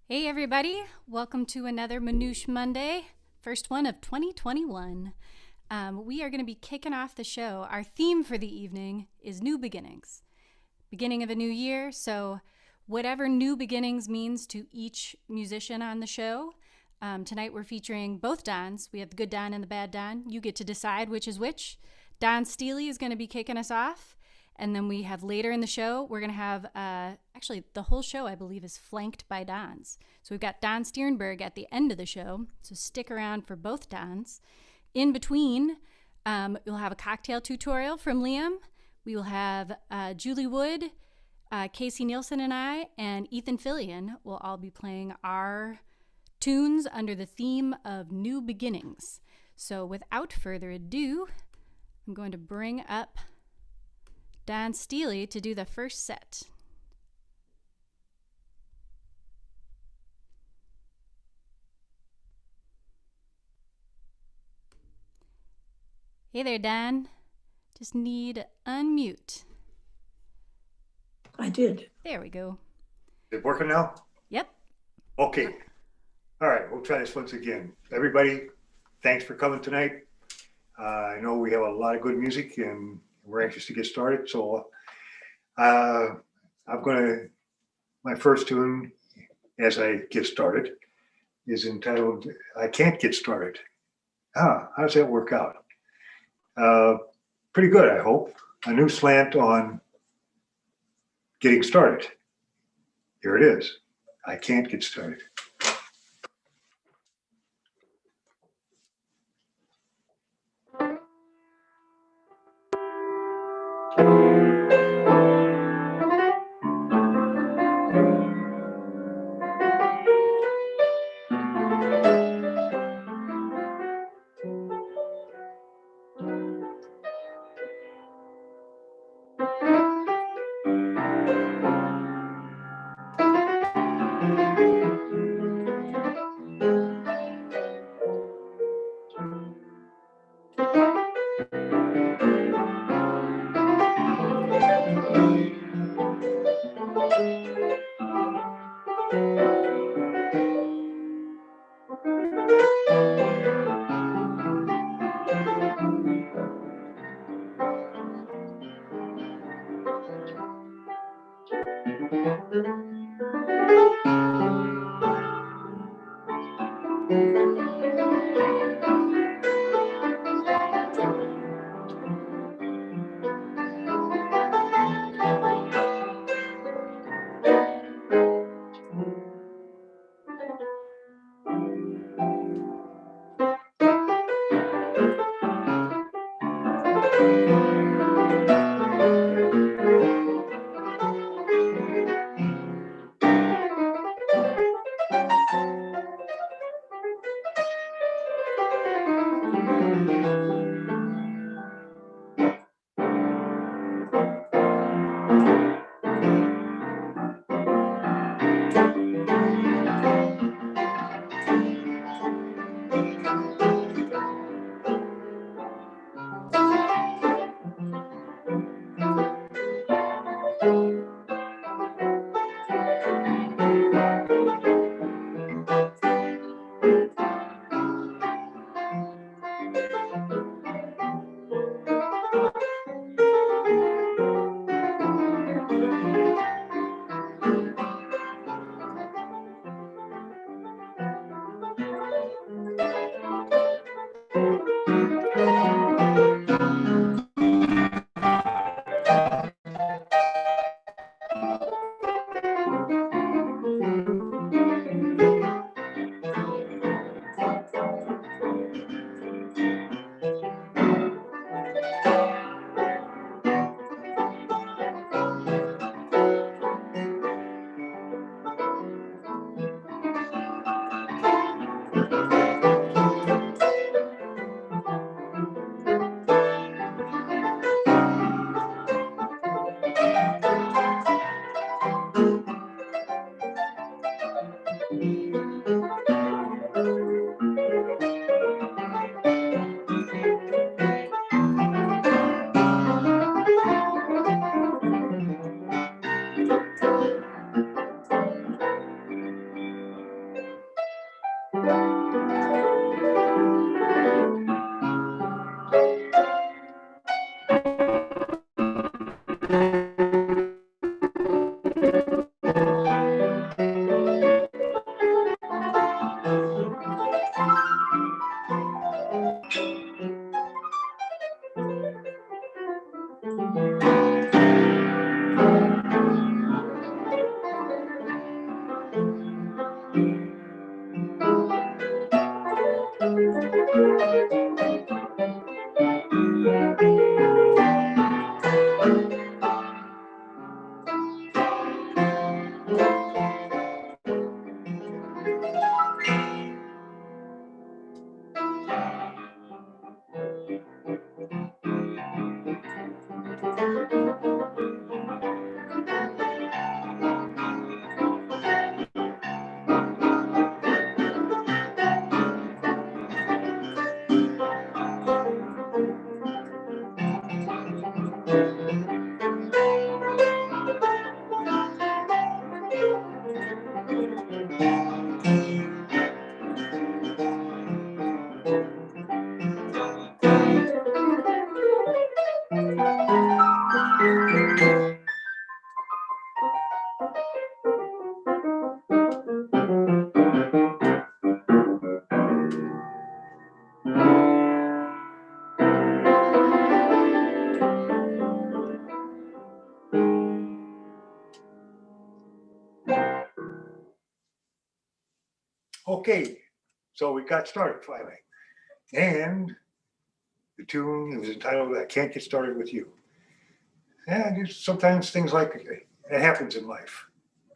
Hey everybody, welcome to another Manouche Monday, first one of 2021. We are going to be kicking off the show. Our theme for the evening is New Beginnings. Beginning of a new year, so whatever new beginnings means to each musician on the show. Tonight we're featuring both Dons. We have the good Don and the bad Don. You get to decide which is which. Don Stille is going to be kicking us off. And then we have later in the show, we're going to have, actually the whole show I believe is flanked by Dons. So we've got Don Stiernberg at the end of the show. So stick around for both Dons. In between, we'll have a cocktail tutorial from Liam. We will have Juli Wood, Casey Nielsen and I, and Ethan Philion will all be playing our tunes under the theme of New Beginnings. So without further ado, I'm going to bring up Don Stille to do the first set. Hey there, Don. Just need to unmute. I did. There we go. Is it working now? Yep. Okay. All right, we'll try this once again. Everybody, thanks for coming tonight. I know we have a lot of good music and we're anxious to get started. So my first tune as I get started is entitled, I Can't Get Started. How does that work out? Pretty good, I hope. A new slant on getting started. Here it is. I can't get started. Okay, so we got started finally. And the tune was entitled I Can't Get Started With You. And sometimes things like it happens in life.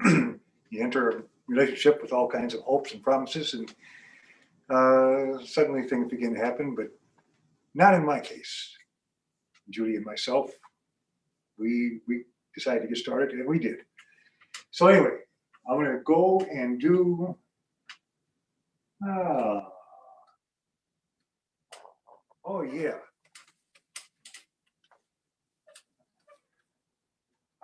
You enter a relationship with all kinds of hopes and promises, and suddenly things begin to happen, but not in my case. Judy and myself, we decided to get started, and we did. So anyway, I'm going to go and do. Uh, oh yeah,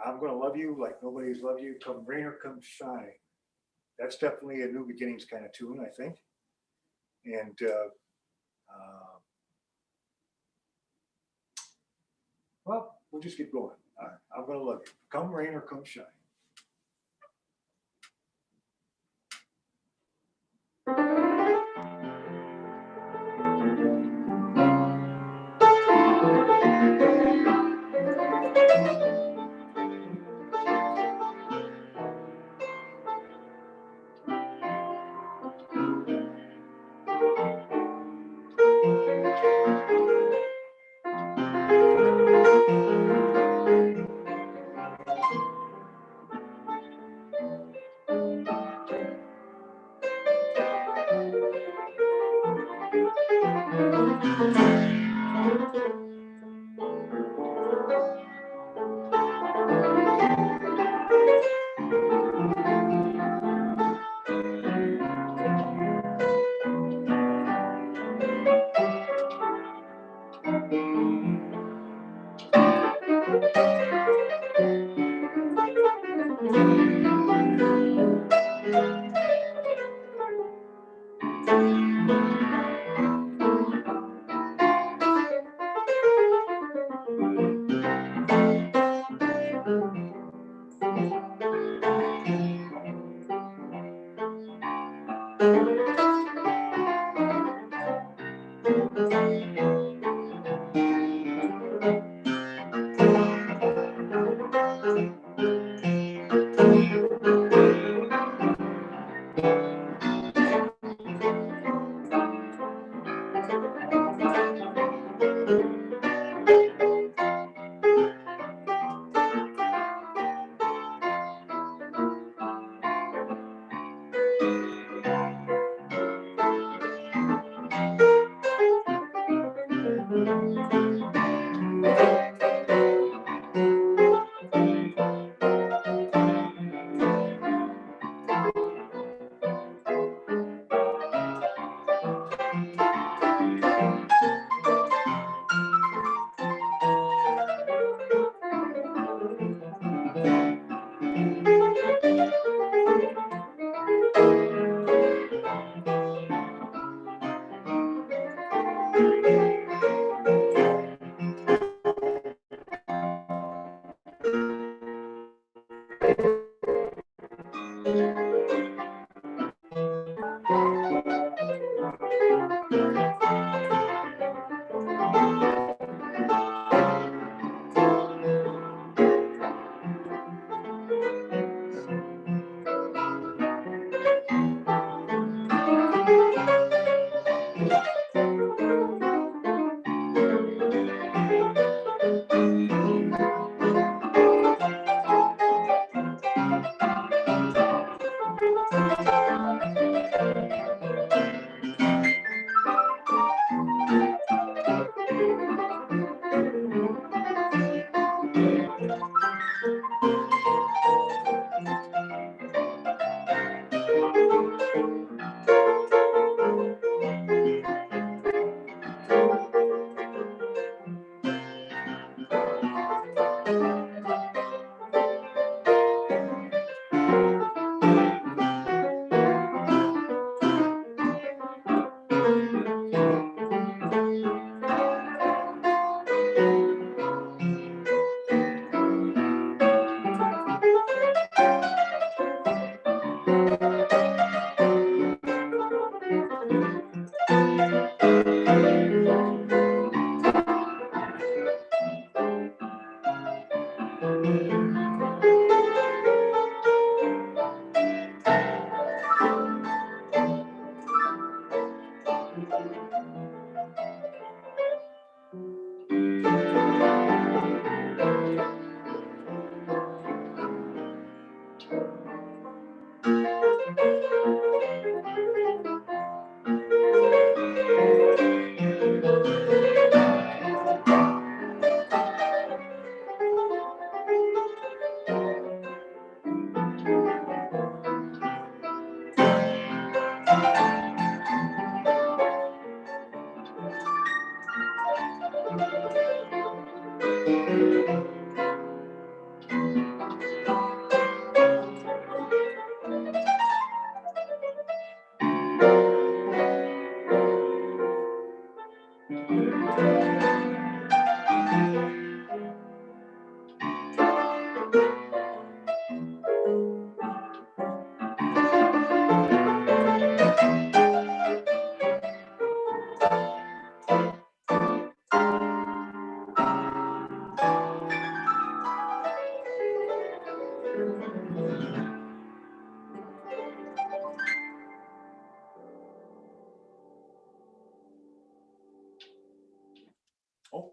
I'm going to love you like nobody's loved you. Come rain or come shine. That's definitely a new beginnings kind of tune, I think. And well, we'll just keep going. All right, I'm going to love you. Come rain or come shine.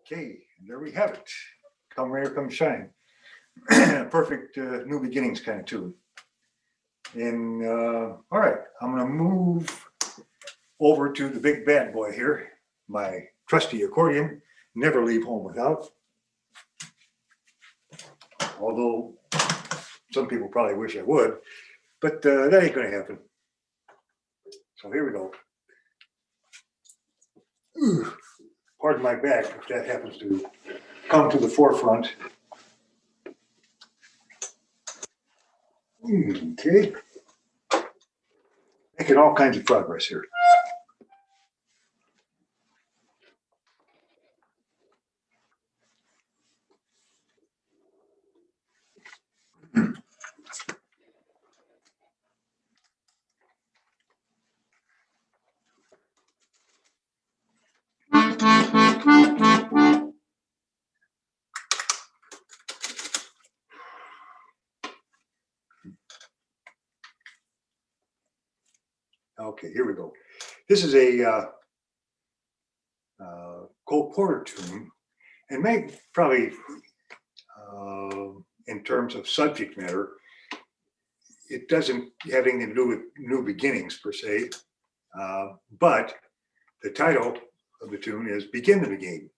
Okay, there we have it. Come Rain or Come Shine. Perfect new beginnings kind of tune. And all right, I'm gonna move over to the big bad boy here, my trusty accordion, never leave home without. Although some people probably wish I would, but that ain't gonna happen. So here we go. Ooh, pardon my back if that happens to come to the forefront. Okay. Making all kinds of progress here. Okay, here we go. This is a Cole Porter tune, and may probably, in terms of subject matter, it doesn't have anything to do with new beginnings per se, but the title of the tune is "Begin the Begin."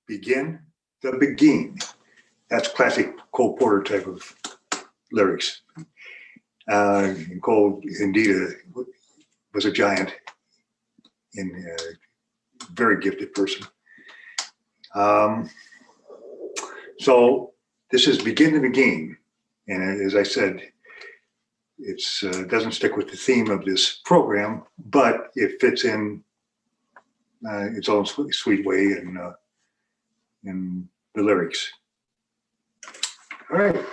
Begin the Begin. That's classic Cole Porter type of lyrics. And Cole indeed was a giant and a very gifted person. So this is Begin the Begin. And as I said, it doesn't stick with the theme of this program, but it fits in its own sweet way in the lyrics. All right.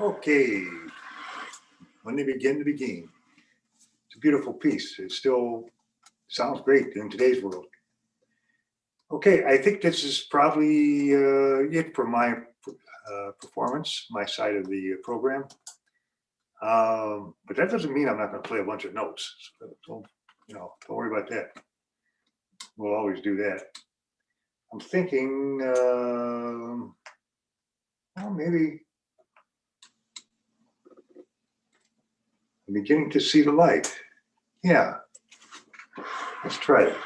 Okay, when they begin to begin. It's a beautiful piece. It still sounds great in today's world. Okay, I think this is probably it for my performance, my side of the program. But that doesn't mean I'm not going to play a bunch of notes. So don't worry about that. We'll always do that. I'm thinking, well, maybe I'm beginning to see the light. Yeah, let's try it.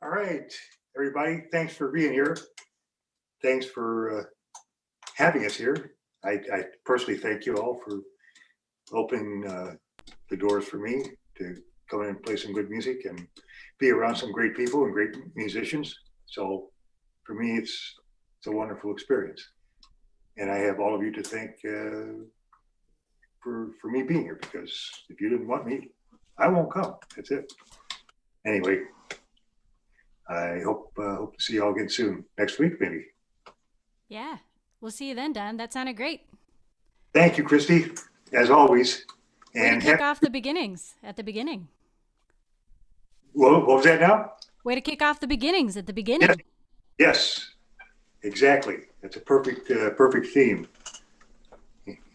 All right, everybody, thanks for being here. Thanks for having us here. I personally thank you all for opening the doors for me to come in and play some good music and be around some great people and great musicians. So for me, it's a wonderful experience. And I have all of you to thank for me being here, because if you didn't want me, I won't come. That's it. Anyway, I hope to see you all again soon. Next week, maybe. Yeah. We'll see you then, Don. That sounded great. Thank you, Christy, as always. Way to And kick off the beginnings at the beginning. what was that now? Way to kick off the beginnings at the beginning. Yes, yes, exactly. That's a perfect theme.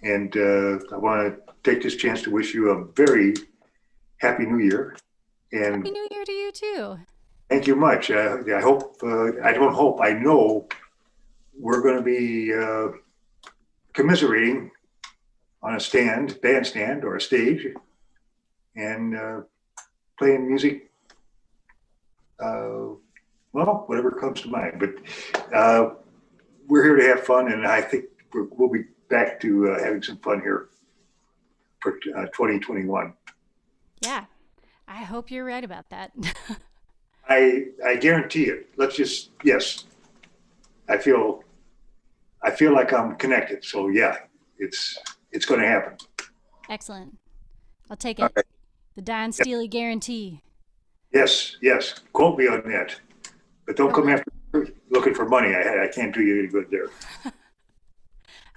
And I want to take this chance to wish you a very happy New Year. And Happy New Year to you too. thank you much. I hope, I don't hope, I know we're going to be commiserating on a bandstand or a stage, and playing music, well, whatever comes to mind. But we're here to have fun, and I think we'll be back to having some fun here for 2021. Yeah. I hope you're right about that. I guarantee it. Yes, I feel like I'm connected. So yeah, it's going to happen. Excellent. I'll take All it. right. The Don Stille guarantee. Yes, quote me on that, but don't come after looking for money. I can't do you any good there.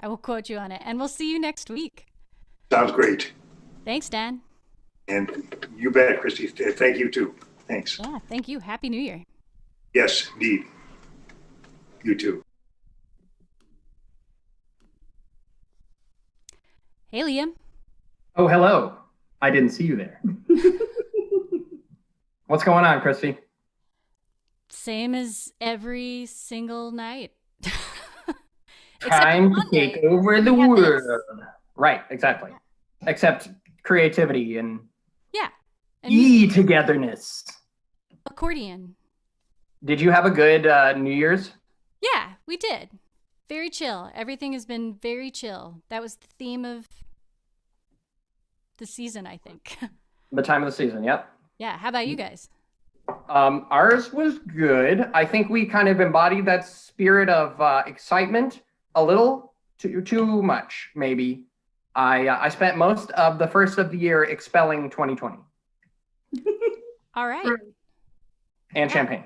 I will quote you on it, and we'll see you next week. Sounds great. Thanks, Dan. And you bet, Christy. Thank you too. Thanks. Yeah, thank you. Happy New Year. Yes, indeed. You too. Hey, Liam. Oh, hello. I didn't see you there. What's going on, Christy? Same as every single night. Time to take over the world. Right, exactly. Except creativity and yeah, and togetherness. Accordion. Did you have a good New Year's? Yeah, we did. Very chill. Everything has been very chill. That was the theme of the season, I think. The time of the season, yep. Yeah, how about you guys? Ours was good. I think we kind of embodied that spirit of excitement a little too much, maybe. I spent most of the first of the year expelling 2020. All right. And champagne.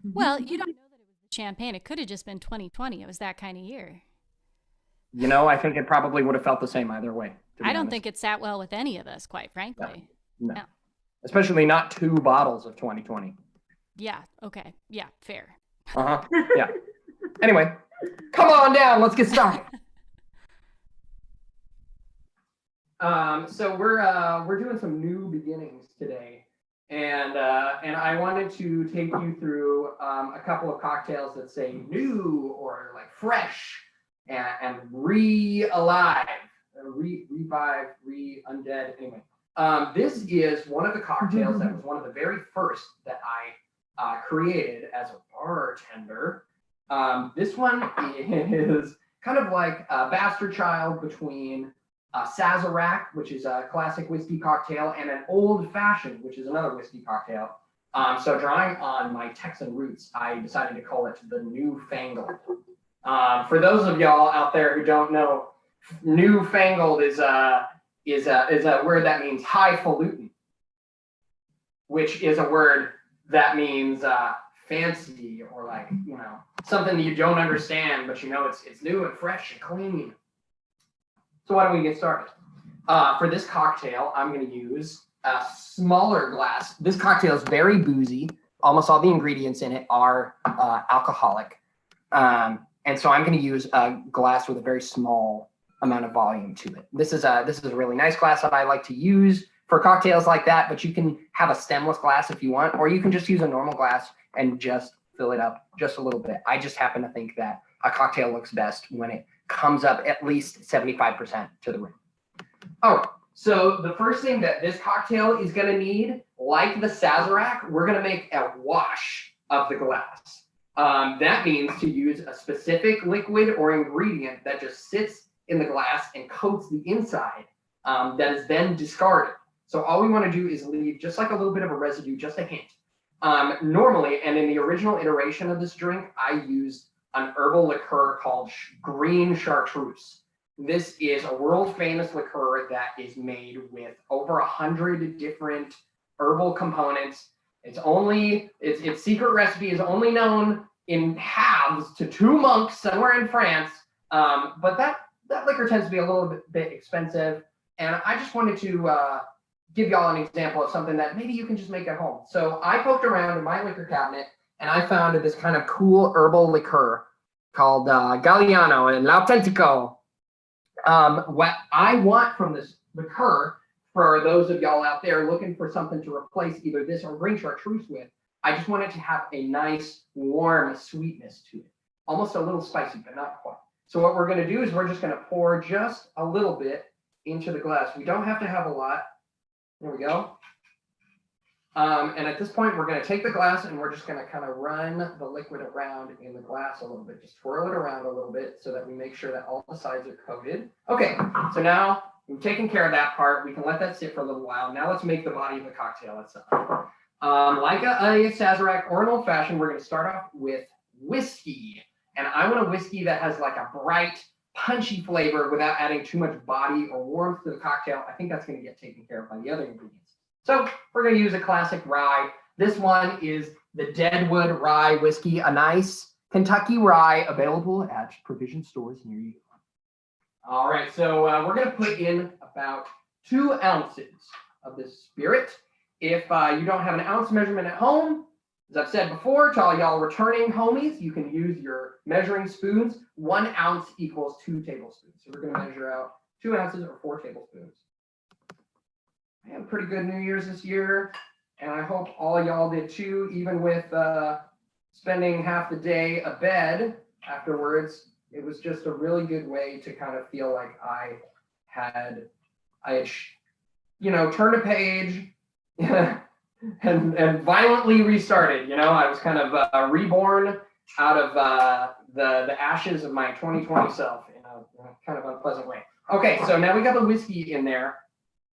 Well, you don't know that it was the champagne. It could have just been 2020. It was that kind of year. You know, I think it probably would have felt the same either way. I don't think it sat well with any of us, quite frankly. No. Especially not 2 bottles of 2020. Yeah, okay. Yeah, fair. Uh-huh. Yeah. Anyway, come on down. Let's get started. So we're doing some new beginnings today. And I wanted to take you through a couple of cocktails that say new or like fresh and re-alive, revive, undead. Anyway, this is one of the cocktails that was one of the very first that I created as a bartender. This one is kind of like a bastard child between Sazerac, which is a classic whiskey cocktail, and an old fashioned, which is another whiskey cocktail. So drawing on my Texan roots, I decided to call it the Newfangled. For those of y'all out there who don't know, Newfangled is a word that means highfalutin, which is a word that means fancy or like, you know, something that you don't understand, but you know it's new and fresh and clean. So why don't we get started? For this cocktail, I'm going to use a smaller glass. This cocktail is very boozy. Almost all the ingredients in it are alcoholic. And so I'm going to use a glass with a very small amount of volume to it. This is a really nice glass that I like to use for cocktails like that, but you can have a stemless glass if you want, or you can just use a normal glass and just fill it up just a little bit. I just happen to think that a cocktail looks best when it comes up at least 75% to the rim. All right, so the first thing that this cocktail is gonna need, like the Sazerac, we're gonna make a wash of the glass. That means to use a specific liquid or ingredient that just sits in the glass and coats the inside, that is then discarded. So all we wanna do is leave just like a little bit of a residue, just a hint. Normally, and in the original iteration of this drink, I used an herbal liqueur called green chartreuse. This is a world famous liqueur that is made with over 100 different herbal components Its secret recipe is only known in halves to 2 monks somewhere in France. But that liquor tends to be a little bit expensive. And I just wanted to give y'all an example of something that maybe you can just make at home. So I poked around in my liquor cabinet and I found this kind of cool herbal liqueur called Galliano and L'Autentico. What I want from this liqueur, for those of y'all out there looking for something to replace either this or green chartreuse with, I just want it to have a nice warm sweetness to it. Almost a little spicy, but not quite. So what we're going to do is we're just going to pour just a little bit into the glass. We don't have to have a lot. There we go. And at this point, we're going to take the glass and we're just going to kind of run the liquid around in the glass a little bit. Just twirl it around a little bit so that we make sure that all the sides are coated. Okay, so now we've taken care of that part. We can let that sit for a little while. Now let's make the body of the cocktail itself. Like a Sazerac or an old fashioned, we're going to start off with whiskey. And I want a whiskey that has like a bright, punchy flavor without adding too much body or warmth to the cocktail. I think that's going to get taken care of by the other ingredients. So we're going to use a classic rye. This one is the Deadwood Rye Whiskey, a nice Kentucky rye available at provision stores near you. All right, so we're going to put in about 2 ounces of this spirit. If you don't have an ounce measurement at home, as I've said before, to all y'all returning homies, you can use your measuring spoons. 1 ounce equals 2 tablespoons. So we're going to measure out 2 ounces or 4 tablespoons. I had a pretty good New Year's this year, and I hope all y'all did too, even with spending half the day abed afterwards. It was just a really good way to kind of feel like I had turned a page and violently restarted. I was kind of reborn out of the ashes of my 2020 self in a kind of unpleasant way. Okay, so now we got the whiskey in there.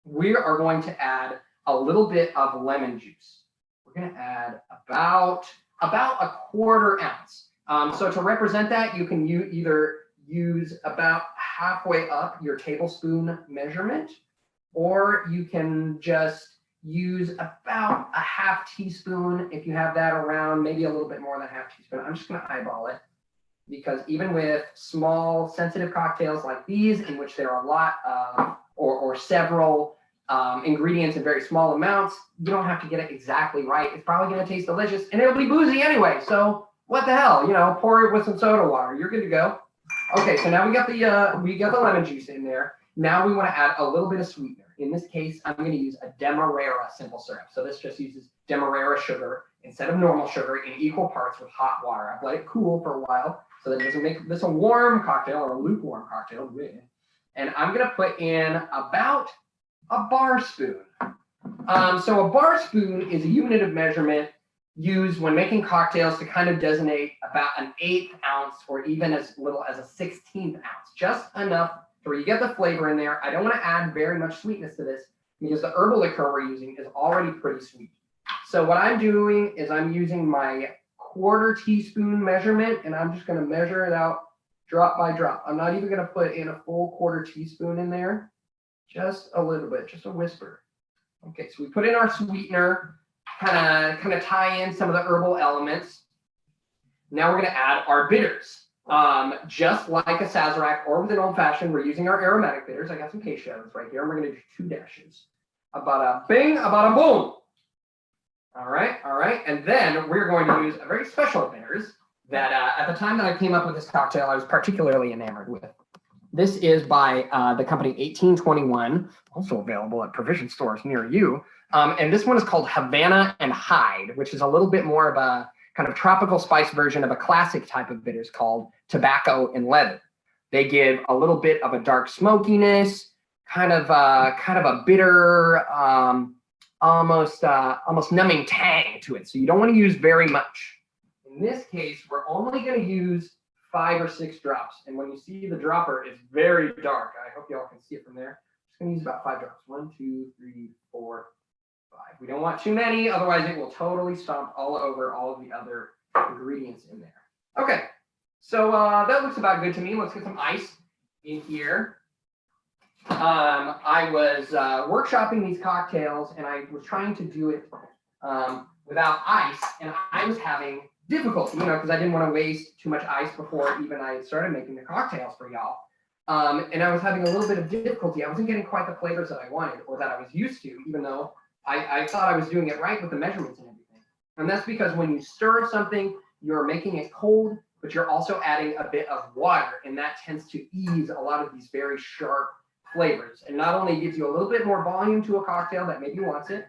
We are going to add a little bit of lemon juice. We're going to add about a 1/4 ounce. So to represent that, you can either use about halfway up your tablespoon measurement, or you can just use about a 1/2 teaspoon if you have that around, maybe a little bit more than a 1/2 teaspoon. I'm just going to eyeball it because even with small sensitive cocktails like these, in which there are a lot of or several ingredients in very small amounts, you don't have to get it exactly right. It's probably going to taste delicious and it'll be boozy anyway. So what the hell, pour it with some soda water. You're good to go. Okay, so now we got the lemon juice in there. Now we want to add a little bit of sweetener. In this case, I'm going to use a Demerara simple syrup. So this just uses Demerara sugar instead of normal sugar in equal parts with hot water. I've let it cool for a while so that it doesn't make this a warm cocktail or a lukewarm cocktail. And I'm going to put in about a bar spoon. So a bar spoon is a unit of measurement used when making cocktails to kind of designate about an 1/8 ounce or even as little as a 1/16 ounce. Just enough where you get the flavor in there. I don't want to add very much sweetness to this because the herbal liqueur we're using is already pretty sweet. So what I'm doing is I'm using my 1/4 teaspoon measurement, and I'm just going to measure it out drop by drop. I'm not even going to put in a full 1/4 teaspoon in there, just a little bit, just a whisper. Okay, so we put in our sweetener, kind of tie in some of the herbal elements. Now we're going to add our bitters. Just like a Sazerac or with an old fashioned, we're using our aromatic bitters. I got some case shadows right here. We're going to do 2 dashes. About a bing, about a boom. All right. And then we're going to use a very special bitters that at the time that I came up with this cocktail, I was particularly enamored with. This is by the company 1821, also available at provision stores near you. And this one is called Havana and Hyde, which is a little bit more of a kind of tropical spice version of a classic type of bitters called tobacco and leather. They give a little bit of a dark smokiness, kind of a bitter, almost numbing tang to it. So you don't want to use very much. In this case, we're only going to use 5 or 6 drops. And when you see the dropper, it's very dark. I hope y'all can see it from there. I'm just going to use about 5 drops. 1, 2, 3, 4, 5. We don't want too many, otherwise it will totally stomp all over all of the other ingredients in there. Okay, so that looks about good to me. Let's get some ice in here. I was workshopping these cocktails, and I was trying to do it without ice, and I was having difficulty, because I didn't want to waste too much ice before even I started making the cocktails for y'all. And I was having a little bit of difficulty. I wasn't getting quite the flavors that I wanted or that I was used to, even though I thought I was doing it right with the measurements and everything. And that's because when you stir something, you're making it cold, but you're also adding a bit of water, and that tends to ease a lot of these very sharp flavors. And not only gives you a little bit more volume to a cocktail that maybe wants it,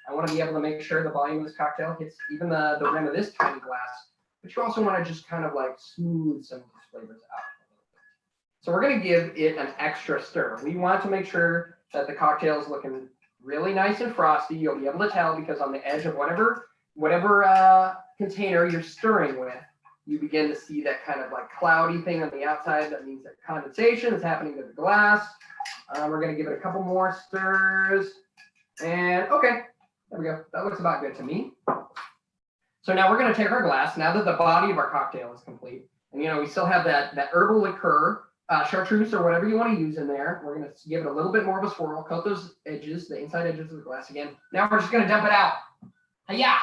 I want to be able to make sure the volume of this cocktail hits even the rim of this tiny glass, but you also want to just kind of like smooth some of these flavors out a little bit. So we're going to give it an extra stir. We want to make sure that the cocktail is looking really nice and frosty. You'll be able to tell because on the edge of whatever container you're stirring with, you begin to see that kind of like cloudy thing on the outside. That means that condensation is happening to the glass. We're going to give it a couple more stirs. And okay, there we go. That looks about good to me. So now we're going to take our glass, now that the body of our cocktail is complete. And we still have that herbal liqueur, chartreuse or whatever you want to use in there. We're going to give it a little bit more of a swirl, coat those edges, the inside edges of the glass again. Now we're just going to dump it out. Hi-ya!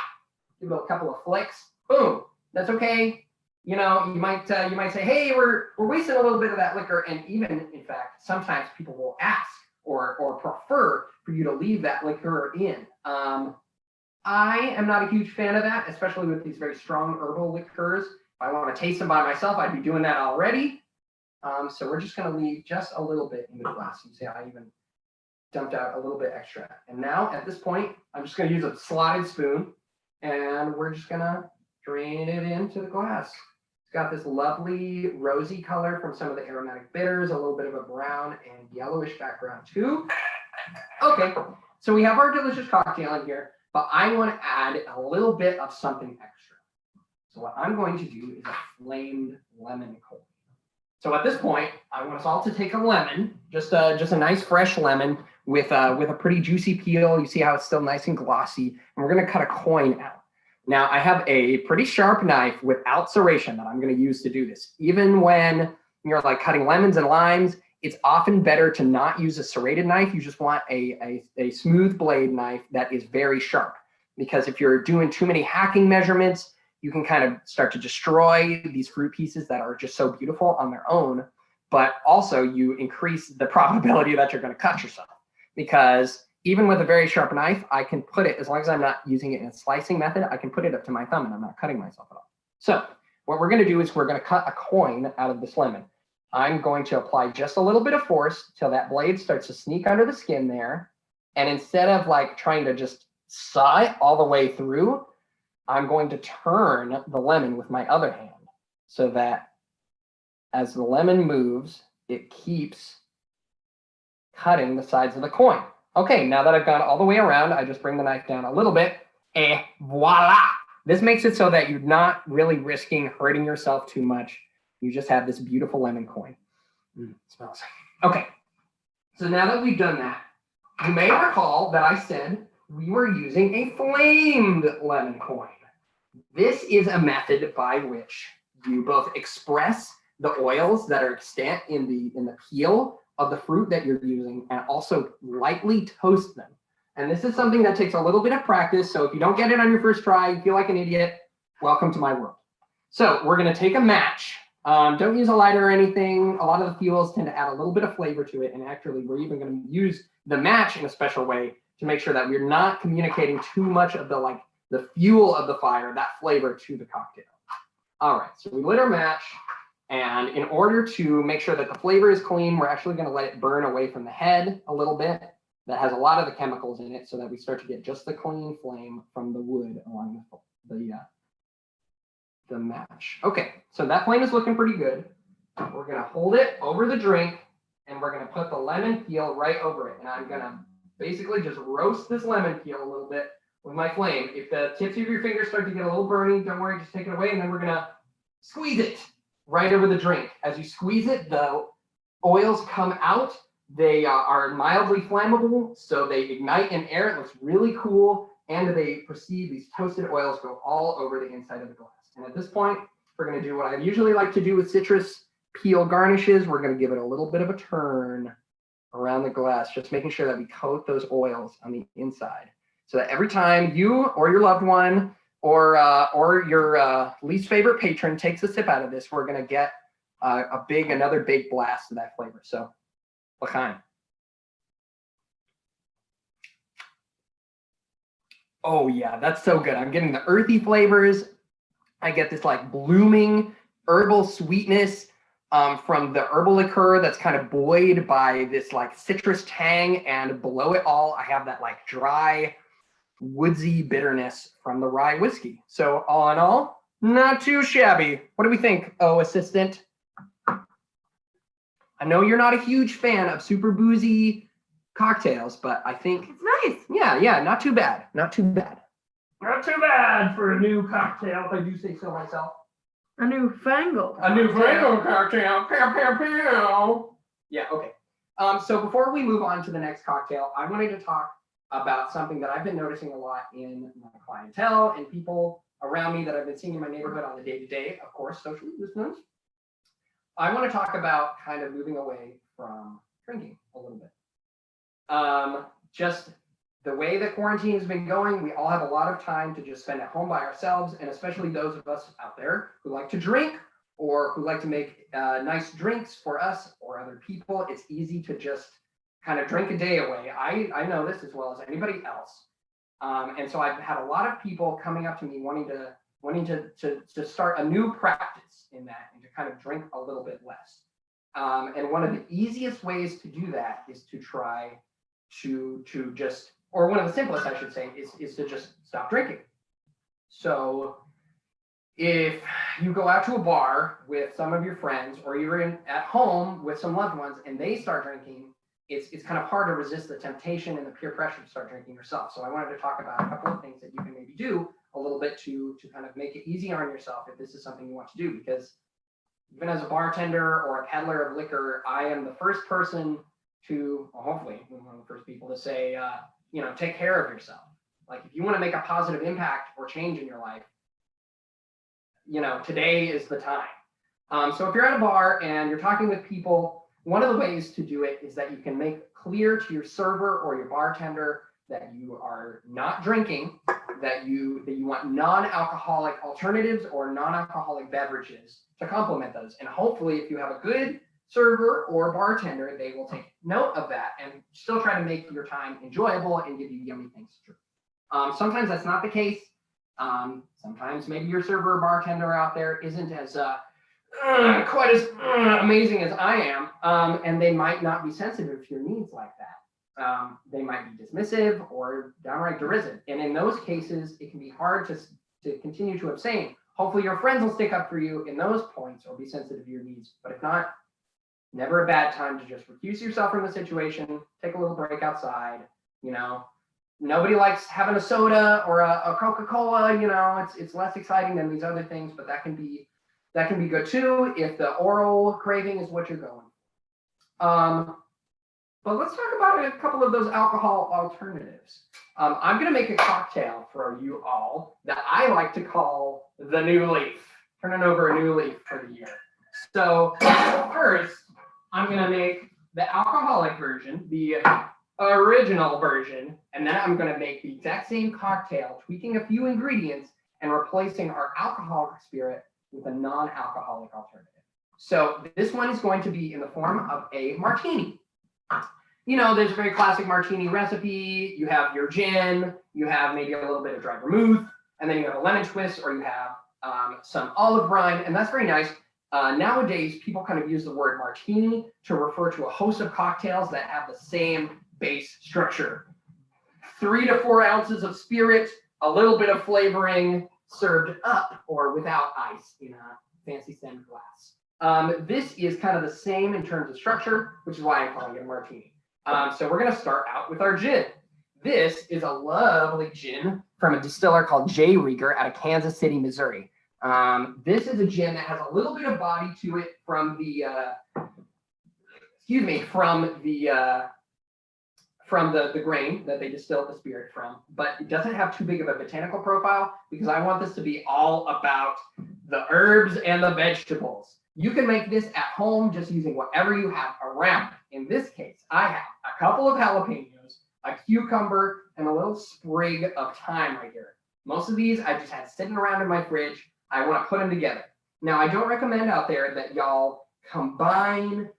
Give it a couple of flicks. Boom. That's okay. You might say, hey, we're wasting a little bit of that liquor. And even, in fact, sometimes people will ask or prefer for you to leave that liqueur in. I am not a huge fan of that, especially with these very strong herbal liqueurs. If I want to taste them by myself, I'd be doing that already. So we're just going to leave just a little bit in the glass. You see, I even dumped out a little bit extra. And now at this point, I'm just going to use a slotted spoon, and we're just going to drain it into the glass. It's got this lovely rosy color from some of the aromatic bitters, a little bit of a brown and yellowish background too. Okay, so we have our delicious cocktail in here, but I want to add a little bit of something extra. So what I'm going to do is a flamed lemon cold. So at this point, I want us all to take a lemon, just a nice fresh lemon with a pretty juicy peel. You see how it's still nice and glossy, and we're going to cut a coin out. Now I have a pretty sharp knife without serration that I'm going to use to do this. Even when you're like cutting lemons and limes, it's often better to not use a serrated knife. You just want a smooth blade knife that is very sharp, because if you're doing too many hacking measurements, you can kind of start to destroy these fruit pieces that are just so beautiful on their own, but also you increase the probability that you're going to cut yourself, because even with a very sharp knife, I can put it, as long as I'm not using it in a slicing method, I can put it up to my thumb and I'm not cutting myself at all. So what we're going to do is we're going to cut a coin out of this lemon. I'm going to apply just a little bit of force till that blade starts to sneak under the skin there. And instead of like trying to just saw it all the way through, I'm going to turn the lemon with my other hand so that as the lemon moves, it keeps cutting the sides of the coin. Okay, now that I've gone all the way around, I just bring the knife down a little bit, and voila! This makes it so that you're not really risking hurting yourself too much. You just have this beautiful lemon coin. Smells. Okay, so now that we've done that, you may recall that I said we were using a flamed lemon coin. This is a method by which you both express the oils that are extant in the peel of the fruit that you're using, and also lightly toast them. And this is something that takes a little bit of practice. So if you don't get it on your first try, you feel like an idiot, welcome to my world. So we're going to take a match. Don't use a lighter or anything. A lot of the fuels tend to add a little bit of flavor to it. And actually, we're even going to use the match in a special way to make sure that we're not communicating too much of the fuel of the fire, that flavor, to the cocktail. All right, so we lit our match. And in order to make sure that the flavor is clean, we're actually going to let it burn away from the head a little bit. That has a lot of the chemicals in it, so that we start to get just the clean flame from the wood along the match. Okay, so that flame is looking pretty good. We're going to hold it over the drink, and we're going to put the lemon peel right over it. And I'm going to basically just roast this lemon peel a little bit with my flame. If the tips of your fingers start to get a little burning, don't worry, just take it away, and then we're going to squeeze it right over the drink. As you squeeze it, the oils come out. They are mildly flammable, so they ignite in air. It looks really cool, and they proceed, these toasted oils go all over the inside of the glass. And at this point, we're going to do what I usually like to do with citrus peel garnishes. We're going to give it a little bit of a turn around the glass, just making sure that we coat those oils on the inside. so that every time you or your loved one or your least favorite patron takes a sip out of this, we're going to get another big blast of that flavor. So, l'chaim. Oh yeah, that's so good. I'm getting the earthy flavors. I get this like blooming herbal sweetness from the herbal liqueur that's kind of buoyed by this like citrus tang, and below it all, I have that like dry, woodsy bitterness from the rye whiskey. So all in all, not too shabby. What do we think, oh assistant? I know you're not a huge fan of super boozy cocktails, but I think It's nice. yeah, not too bad. Not too bad. Not too bad for a new cocktail, if I do say so myself. A newfangled. A newfangled cocktail. Pew, pew, pew. Yeah, okay. So before we move on to the next cocktail, I wanted to talk about something that I've been noticing a lot in my clientele and people around me that I've been seeing in my neighborhood on the day-to-day, of course, socially distanced. I want to talk about kind of moving away from drinking a little bit. Just the way that quarantine has been going, we all have a lot of time to just spend at home by ourselves, and especially those of us out there who like to drink or who like to make nice drinks for us or other people. It's easy to just kind of drink a day away. I know this as well as anybody else. And so I've had a lot of people coming up to me wanting to start a new practice in that and to kind of drink a little bit less. And one of the easiest ways to do that is to try to just, or one of the simplest, I should say, is to just stop drinking. So if you go out to a bar with some of your friends, or you're at home with some loved ones and they start drinking, it's kind of hard to resist the temptation and the peer pressure to start drinking yourself. So I wanted to talk about a couple of things that you can maybe do a little bit to kind of make it easier on yourself if this is something you want to do. Because even as a bartender or a peddler of liquor, I am the first person to, well, hopefully one of the first people to say, take care of yourself. Like if you want to make a positive impact or change in your life, today is the time. So if you're at a bar and you're talking with people, one of the ways to do it is that you can make clear to your server or your bartender that you are not drinking, that you want non-alcoholic alternatives or non-alcoholic beverages to complement those. And hopefully if you have a good server or bartender, they will take note of that and still try to make your time enjoyable and give you yummy things to drink. Sometimes that's not the case. Sometimes maybe your server or bartender out there isn't as quite as amazing as I am, and they might not be sensitive to your needs like that. They might be dismissive or downright derisive, and in those cases, it can be hard to continue to abstain. Hopefully, your friends will stick up for you in those points or be sensitive to your needs. But if not, never a bad time to just recuse yourself from the situation, take a little break outside. Nobody likes having a soda or a Coca-Cola. It's less exciting than these other things, but that can be good too if the oral craving is what you're going. But let's talk about a couple of those alcohol alternatives. I'm going to make a cocktail for you all that I like to call the new leaf. Turning over a new leaf for the year. So first, I'm going to make the alcoholic version, the original version, and then I'm going to make the exact same cocktail, tweaking a few ingredients and replacing our alcoholic spirit with a non-alcoholic alternative. So this one is going to be in the form of a martini. There's a very classic martini recipe. You have your gin, you have maybe a little bit of dry vermouth, and then you have a lemon twist, or you have some olive brine, and that's very nice. Nowadays, people kind of use the word martini to refer to a host of cocktails that have the same base structure. 3 to 4 ounces of spirit, a little bit of flavoring, served up or without ice in a fancy stemmed glass. This is kind of the same in terms of structure, which is why I'm calling it a martini. So we're going to start out with our gin. This is a lovely gin from a distiller called J. Rieger out of Kansas City, Missouri. This is a gin that has a little bit of body to it from the grain that they distilled the spirit from, but it doesn't have too big of a botanical profile because I want this to be all about the herbs and the vegetables. You can make this at home just using whatever you have around. In this case, I have a couple of jalapenos, a cucumber, and a little sprig of thyme right here. Most of these I just had sitting around in my fridge. I want to put them together. Now, I don't recommend out there that y'all combine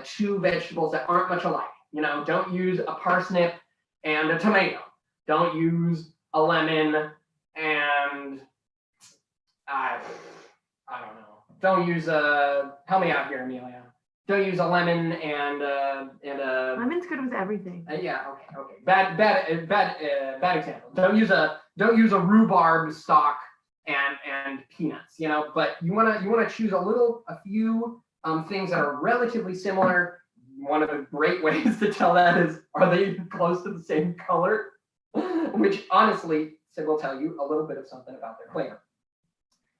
two vegetables that aren't much alike. You know, don't use a parsnip and a tomato. Don't use a lemon and I don't know. Don't use help me out here, Amelia. Don't use a lemon and a. Lemon's good with everything. Yeah. Okay. Bad example. Don't use a rhubarb stalk and peanuts. You know, but you wanna choose a few things that are relatively similar. One of the great ways to tell that is, are they close to the same color? Which honestly will tell you a little bit of something about their flavor.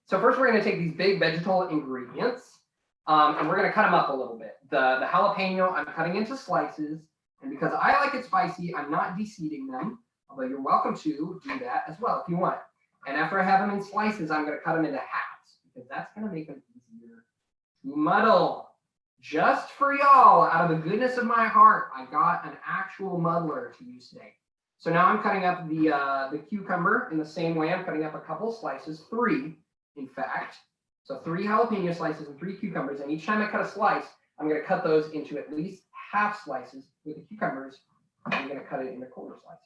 So first we're going to take these big vegetal ingredients and we're going to cut them up a little bit. The jalapeno I'm cutting into slices, and because I like it spicy, I'm not de-seeding them, although you're welcome to do that as well if you want. And after I have them in slices, I'm going to cut them into halves because that's going to make them easier to muddle. Just for y'all, out of the goodness of my heart, I got an actual muddler to use today. So now I'm cutting up the cucumber in the same way. I'm cutting up a couple slices, 3 in fact. So 3 jalapeno slices and 3 cucumbers. And each time I cut a slice, I'm going to cut those into at least half slices with the cucumbers. I'm going to cut it into quarter slices.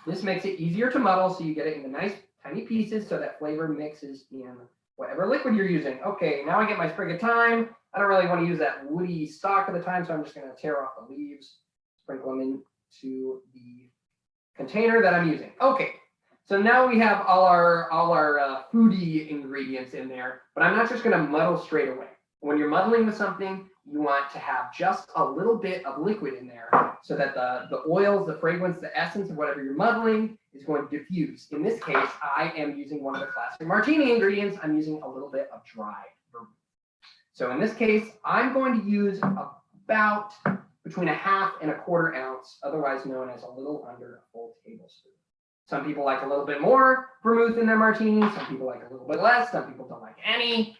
This makes it easier to muddle, so you get it into nice tiny pieces so that flavor mixes in whatever liquid you're using. Okay, now I get my sprig of thyme. I don't really want to use that woody stalk of the thyme, so I'm just going to tear off the leaves, sprinkle them into the container that I'm using. Okay, so now we have all our foodie ingredients in there, but I'm not just going to muddle straight away. When you're muddling with something, you want to have just a little bit of liquid in there so that the oils, the fragrance, the essence of whatever you're muddling is going to diffuse. In this case, I am using one of the classic martini ingredients. I'm using a little bit of dried vermouth. So in this case, I'm going to use about between a half and a quarter ounce, otherwise known as a little under a full tablespoon. Some people like a little bit more vermouth in their martini. Some people like a little bit less. Some people don't like any.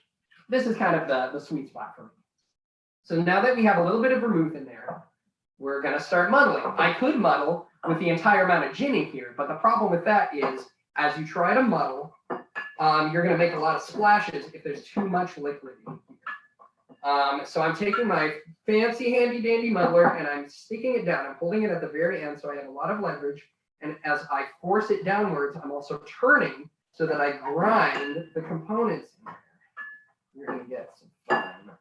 This is kind of the sweet spot for me. So now that we have a little bit of vermouth in there, we're going to start muddling. I could muddle with the entire amount of gin in here, but the problem with that is as you try to muddle, you're going to make a lot of splashes if there's too much liquid in here. So I'm taking my fancy handy dandy muddler and I'm sticking it down. I'm holding it at the very end so I have a lot of leverage. And as I force it downwards, I'm also turning so that I grind the components in there. You're going to get some fun,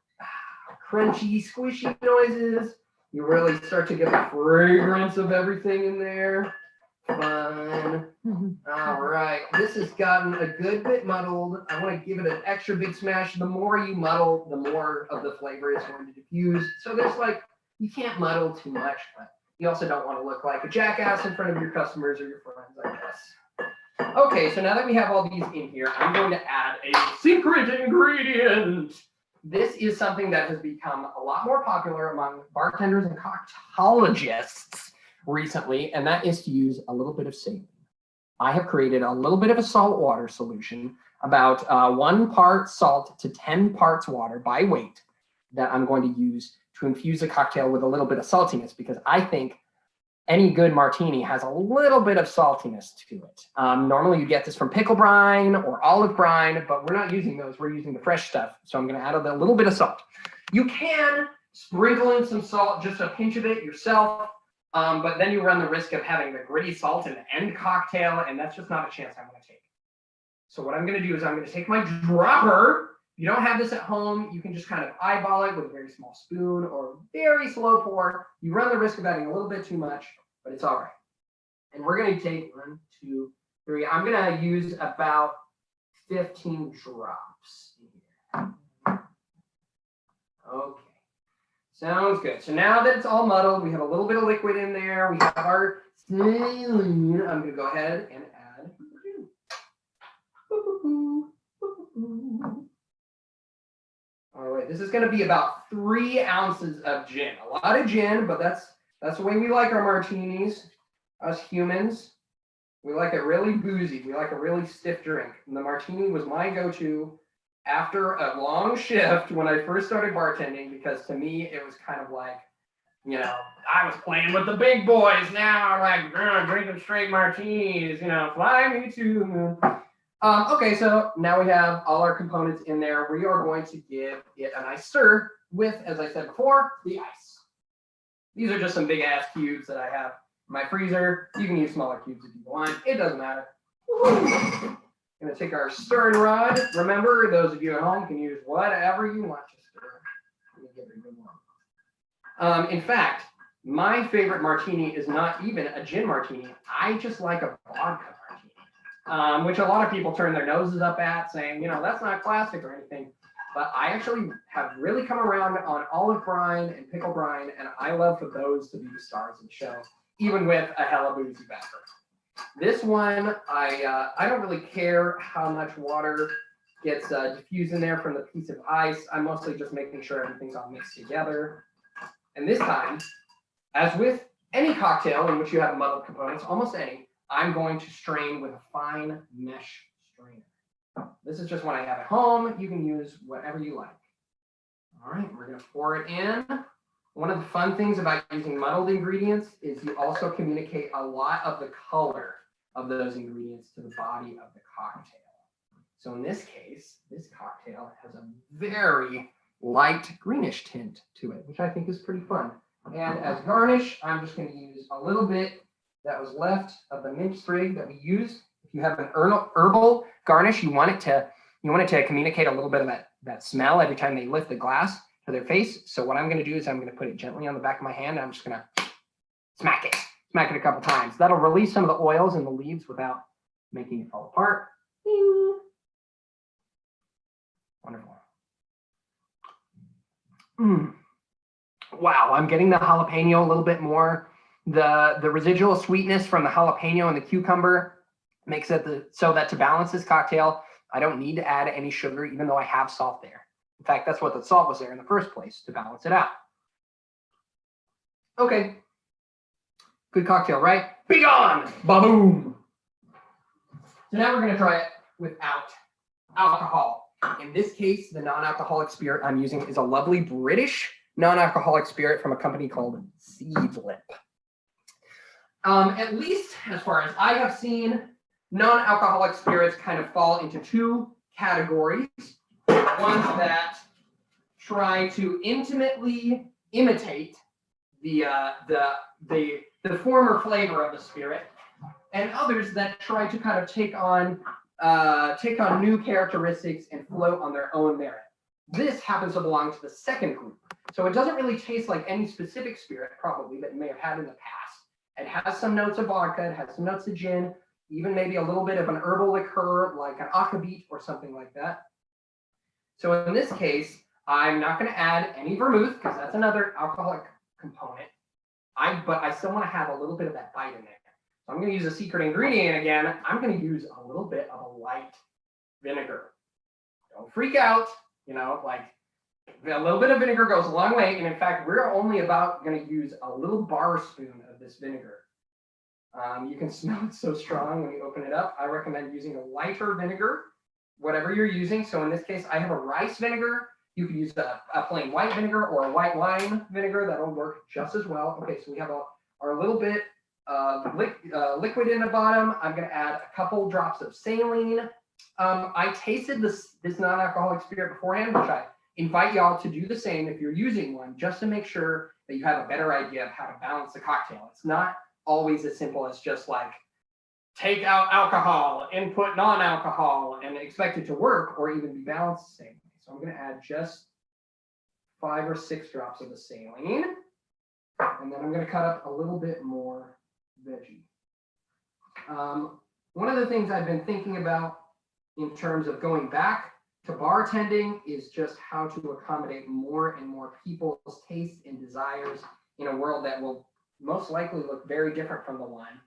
crunchy, squishy noises. You really start to get the fragrance of everything in there. Fun. All right, this has gotten a good bit muddled. I want to give it an extra big smash. The more you muddle, the more of the flavor is going to diffuse. So there's you can't muddle too much, but you also don't want to look like a jackass in front of your customers or your friends, I guess. Okay, so now that we have all these in here, I'm going to add a secret ingredient. This is something that has become a lot more popular among bartenders and cocktailologists recently, and that is to use a little bit of saline. I have created a little bit of a salt water solution, about 1 part salt to 10 parts water by weight, that I'm going to use to infuse a cocktail with a little bit of saltiness, because I think any good martini has a little bit of saltiness to it. Normally you get this from pickle brine or olive brine, but we're not using those. We're using the fresh stuff. So I'm going to add a little bit of salt. You can sprinkle in some salt, just a pinch of it yourself, but then you run the risk of having the gritty salt in the end cocktail, and that's just not a chance I'm going to take. So what I'm going to do is I'm going to take my dropper. If you don't have this at home, you can just kind of eyeball it with a very small spoon or very slow pour. You run the risk of adding a little bit too much, but it's all right. And we're going to take 1, 2, 3. I'm going to use about 15 drops in here. Okay, sounds good. So now that it's all muddled, we have a little bit of liquid in there. We have our saline. I'm going to go ahead and add. All right, this is going to be about 3 ounces of gin. A lot of gin, but that's the way we like our martinis. Us humans, we like it really boozy. We like a really stiff drink. And the martini was my go-to after a long shift when I first started bartending, because to me it was kind of like, you know, I was playing with the big boys. Now I'm like drinking straight martinis, you know, fly me to the moon. Okay, so now we have all our components in there. We are going to give it a nice stir with, as I said before, the ice. These are just some big ass cubes that I have in my freezer. You can use smaller cubes if you want. It doesn't matter. Gonna take our stirring rod. Remember, those of you at home can use whatever you want to stir. Let me give it a good one. In fact, my favorite martini is not even a gin martini. I just like a vodka martini, which a lot of people turn their noses up at, saying, you know, that's not classic or anything. But I actually have really come around on olive brine and pickle brine, and I love for those to be the stars of the show, even with a hella boozy backer. This one, I don't really care how much water gets diffused in there from the piece of ice. I'm mostly just making sure everything's all mixed together. And this time, as with any cocktail in which you have muddled components, almost any, I'm going to strain with a fine mesh strainer. This is just one I have at home. You can use whatever you like. All right, we're going to pour it in. One of the fun things about using muddled ingredients is you also communicate a lot of the color of those ingredients to the body of the cocktail. So in this case, this cocktail has a very light greenish tint to it, which I think is pretty fun. And as garnish, I'm just going to use a little bit that was left of the mint sprig that we used. If you have an herbal garnish, you want it to communicate a little bit of that smell every time they lift the glass to their face. So what I'm going to do is I'm going to put it gently on the back of my hand. And I'm just going to smack it a couple times. That'll release some of the oils in the leaves without making it fall apart. Ding. Wonderful. Wow, I'm getting the jalapeno a little bit more. The residual sweetness from the jalapeno and the cucumber makes it so that to balance this cocktail, I don't need to add any sugar, even though I have salt there. In fact, that's what the salt was there in the first place, to balance it out. Okay. Good cocktail, right? Be gone! Ba-boom! So now we're going to try it without alcohol. In this case, the non-alcoholic spirit I'm using is a lovely British non-alcoholic spirit from a company called Seedlip. At least as far as I have seen, non-alcoholic spirits kind of fall into two categories. Ones that try to intimately imitate the former flavor of the spirit, and others that try to kind of take on new characteristics and float on their own merit. This happens to belong to the second group. So it doesn't really taste like any specific spirit, probably, that you may have had in the past. It has some notes of vodka, it has some notes of gin, even maybe a little bit of an herbal liqueur like an akavit or something like that. So in this case, I'm not going to add any vermouth because that's another alcoholic component. But I still want to have a little bit of that bite in there. So I'm going to use a secret ingredient again. I'm going to use a little bit of a light vinegar. Don't freak out, you know, like a little bit of vinegar goes a long way. And in fact, we're only about going to use a little bar spoon of this vinegar. You can smell it so strong when you open it up. I recommend using a lighter vinegar, whatever you're using. So in this case, I have a rice vinegar. You could use a plain white vinegar or a white wine vinegar. That'll work just as well. Okay, so we have our little bit of liquid in the bottom. I'm going to add a couple drops of saline. I tasted this non-alcoholic spirit beforehand, which I invite y'all to do the same if you're using one, just to make sure that you have a better idea of how to balance the cocktail. It's not always as simple as just like take out alcohol, input non-alcohol, and expect it to work or even be balanced the same way. So I'm going to add just 5 or 6 drops of the saline, and then I'm going to cut up a little bit more veggie. One of the things I've been thinking about in terms of going back to bartending is just how to accommodate more and more people's tastes and desires in a world that will most likely look very different from the one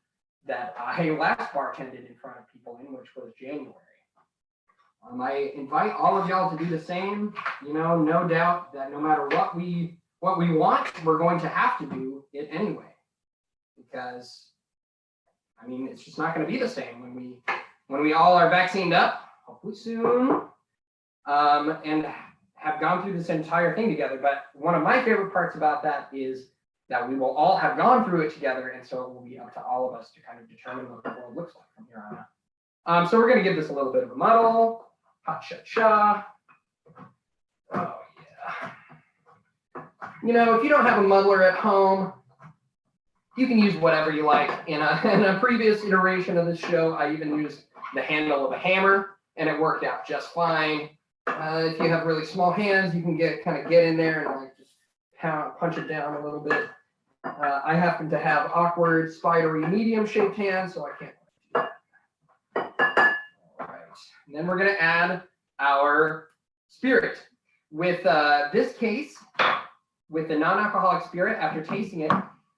that I last bartended in front of people in, which was January. I invite all of y'all to do the same. You know, no doubt that no matter what we want, we're going to have to do it anyway, because I mean, it's just not going to be the same when we all are vaccinated up, hopefully soon, and have gone through this entire thing together. But one of my favorite parts about that is that we will all have gone through it together, and so it will be up to all of us to kind of determine what the world looks like from here on out. So we're going to give this a little bit of a muddle. Ha-cha-cha. Oh, yeah. You know, if you don't have a muddler at home, you can use whatever you like. In a previous iteration of this show, I even used the handle of a hammer, and it worked out just fine. If you have really small hands, you can kind of get in there and like just punch it down a little bit. I happen to have awkward, spidery, medium-shaped hands, so I can't do that. All right, and then we're going to add our spirit. With this case, with the non-alcoholic spirit, after tasting it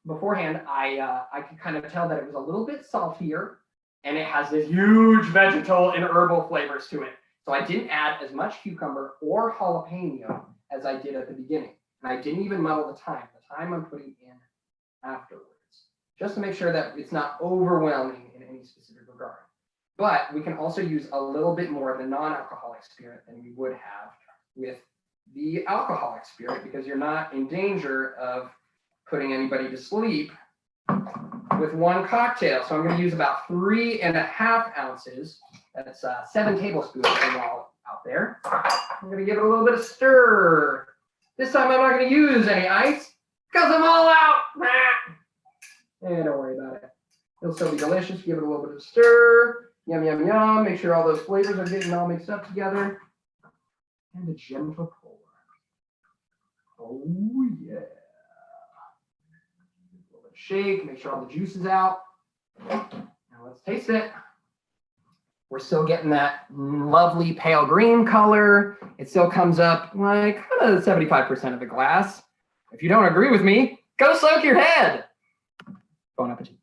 beforehand, I could kind of tell that it was a little bit saltier, and it has this huge vegetal and herbal flavors to it. So I didn't add as much cucumber or jalapeno as I did at the beginning. And I didn't even muddle the thyme. The thyme I'm putting in afterwards, just to make sure that it's not overwhelming in any specific regard. But we can also use a little bit more of the non-alcoholic spirit than we would have with the alcoholic spirit, because you're not in danger of putting anybody to sleep with one cocktail. So I'm going to use about 3.5 ounces. That's 7 tablespoons for y'all out there. I'm going to give it a little bit of stir. This time I'm not going to use any ice because I'm all out. Don't worry about it. It'll still be delicious. Give it a little bit of stir. Yum, yum, yum. Make sure all those flavors are getting all mixed up together. And a gentle pour. Oh, yeah. A little bit of shake. Make sure all the juice is out. Now let's taste it. We're still getting that lovely pale green color. It still comes up like kind of 75% of the glass. If you don't agree with me, go soak your head. Bon appetit.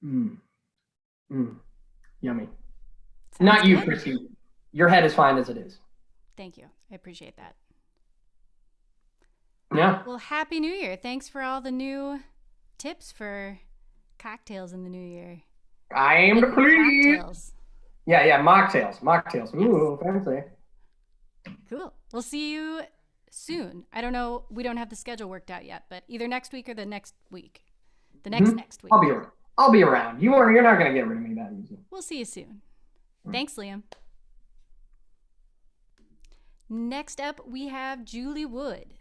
Yummy. Sounds Not you, good. Christy. Your head is fine as it is. Thank you. I appreciate that. Yeah. Well, Happy New Year. Thanks for all the new tips for cocktails in the new year. I'm the please. Mocktails. Yeah, mocktails. Ooh, fancy. Cool. We'll see you soon. I don't know. We don't have the schedule worked out yet, but either next week or the next week. The next week. I'll be around. You're not gonna get rid of me that easy. We'll see you soon. Thanks, Liam. Next up, we have Juli Wood.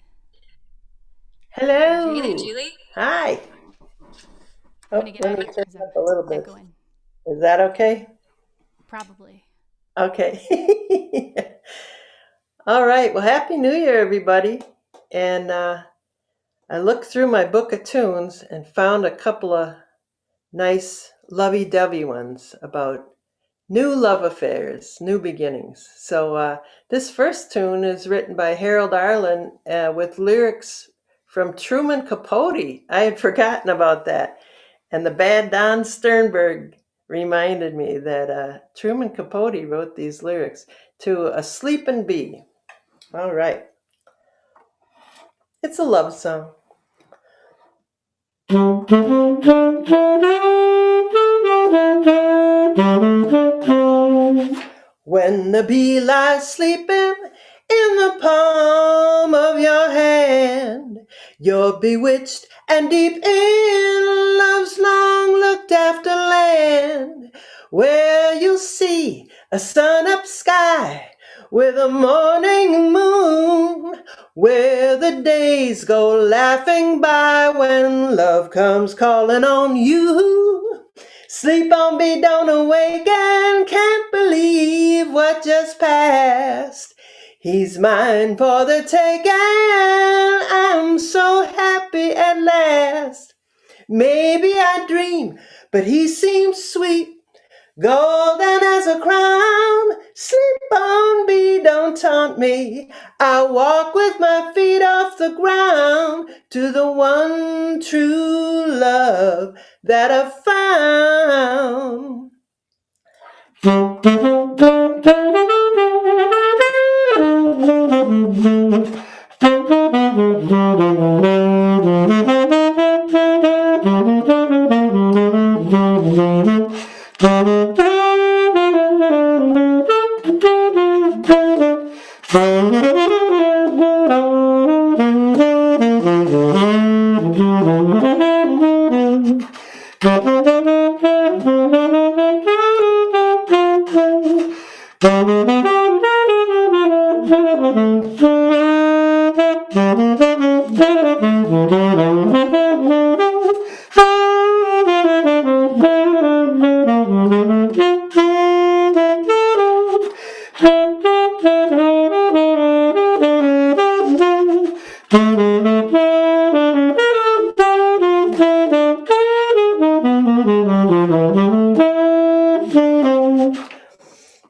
Hello. Hey, Julie. Hi. I'm gonna get let me that turn it up a little bit. echoing. Is that okay? Probably. Okay. All right. Well, Happy New Year, everybody. And I looked through my book of tunes and found a couple of nice lovey-dovey ones about new love affairs, new beginnings. So this first tune is written by Harold Arlen with lyrics from Truman Capote. I had forgotten about that. And the bad Don Stiernberg reminded me that Truman Capote wrote these lyrics to A Sleepin' Bee. All right. It's a love song. When the bee lies sleeping in the palm of your hand, you're bewitched and deep in love's long looked after land, where you'll see a sun-up sky with a morning moon, where the days go laughing by when love comes calling on you. Sleep on, bee, don't awaken, can't believe what just passed. He's mine for the taking, I'm so happy at last. Maybe I dream, but he seems sweet, golden as a crown. Sleep on, bee, don't taunt me. I walk with my feet off the ground to the one true love that I found.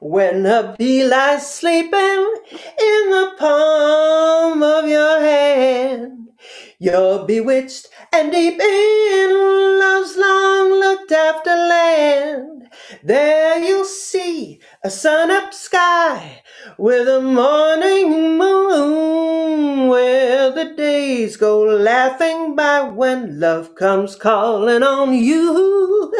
When a bee lies sleeping in the palm of your hand, you're bewitched and deep in love's long looked after land. There you'll see a sun-up sky with a morning moon, where the days go laughing by when love comes calling on you.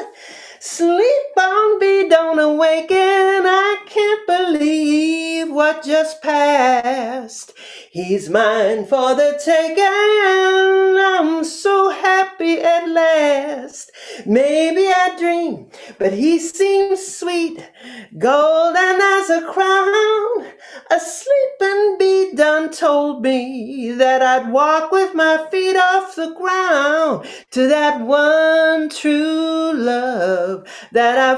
Sleep on, bee, don't awaken. I can't believe what just passed. He's mine for the taking. I'm so happy at last. Maybe I dream, but he seems sweet, golden as a crown. A sleeping bee done told me that I'd walk with my feet off the ground to that one true love that I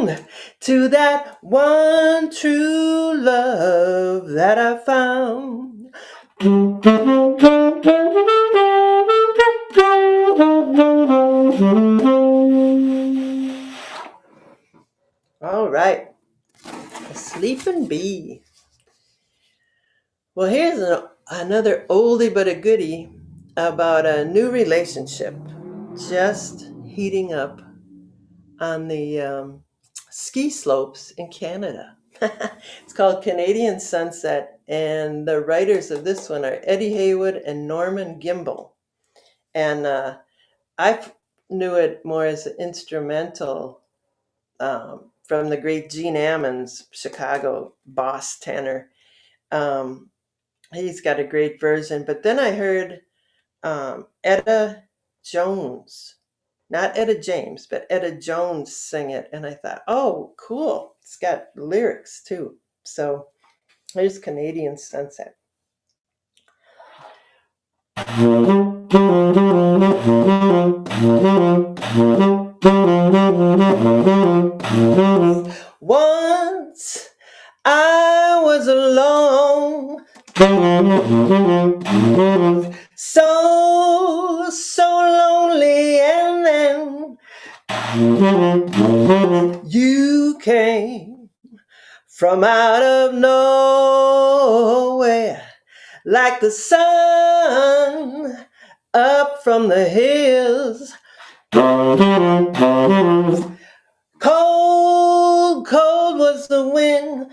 found. To that one true love that I found. All right, a sleeping bee. Well, here's another oldie but a goodie about a new relationship just heating up on the ski slopes in Canada. It's called Canadian Sunset, and the writers of this one are Eddie Haywood and Norman Gimbel. And I knew it more as an instrumental from the great Gene Ammons, Chicago boss tenor. He's got a great version. But then I heard Etta Jones, not Etta James, but Etta Jones sing it. And I thought, oh, cool. It's got lyrics too. So here's Canadian Sunset. Once I was alone, so lonely, and then you came from out of nowhere, like the sun up from the hills. Cold, cold was the wind.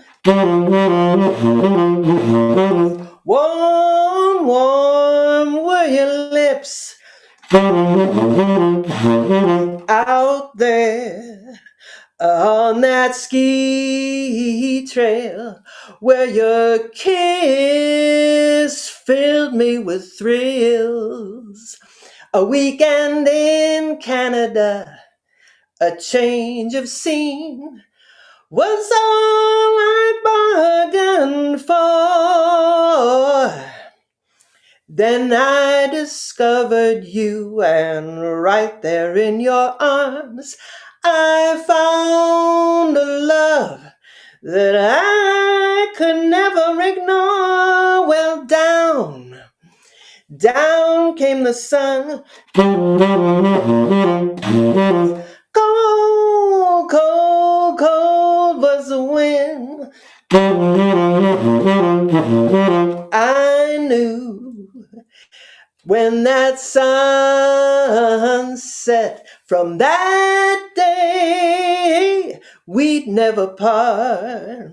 Warm, warm were your lips. Out there on that ski trail, where your kiss filled me with thrills. A weekend in Canada, a change of scene, was all I bargained for. Then I discovered you, and right there in your arms, I found a love that I could never ignore. Well, down, down came the sun. Cold, cold, cold was the wind. I knew when that sun set, from that day we'd never part.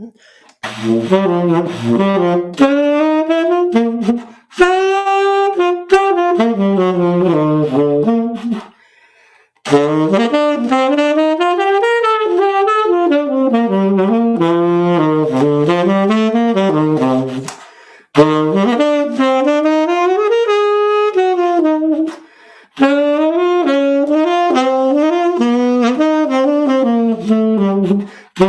A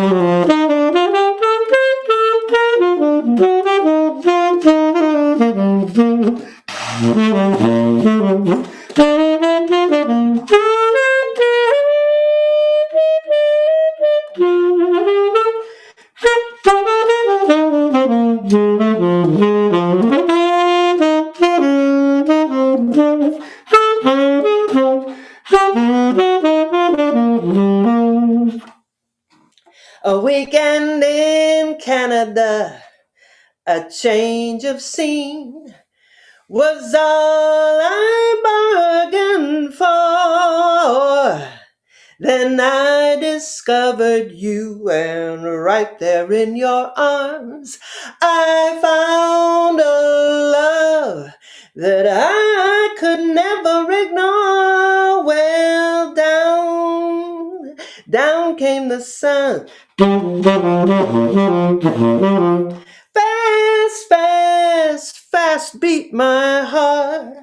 weekend in Canada, a change of scene was all I bargained for. Then I discovered you, and right there in your arms, I found a love that I could never ignore. Well, down came the sun. Fast, fast, fast beat my heart.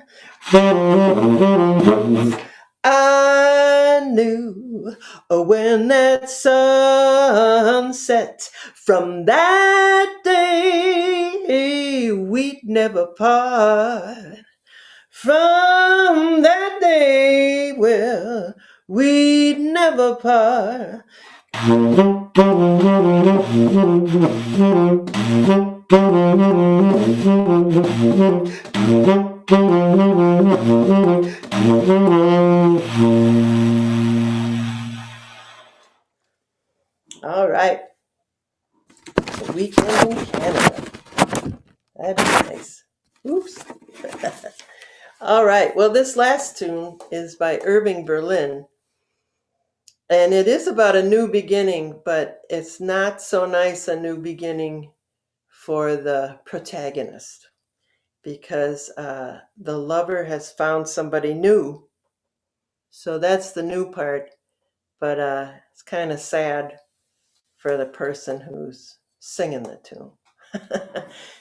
I knew when that sun set, from that day we'd never part. From that day, well, we'd never part. All right. A weekend in Canada. That'd be nice. Oops. All right. Well, this last tune is by Irving Berlin. And it is about a new beginning, but it's not so nice a new beginning for the protagonist, because the lover has found somebody new. So that's the new part, but it's kind of sad for the person who's singing the tune.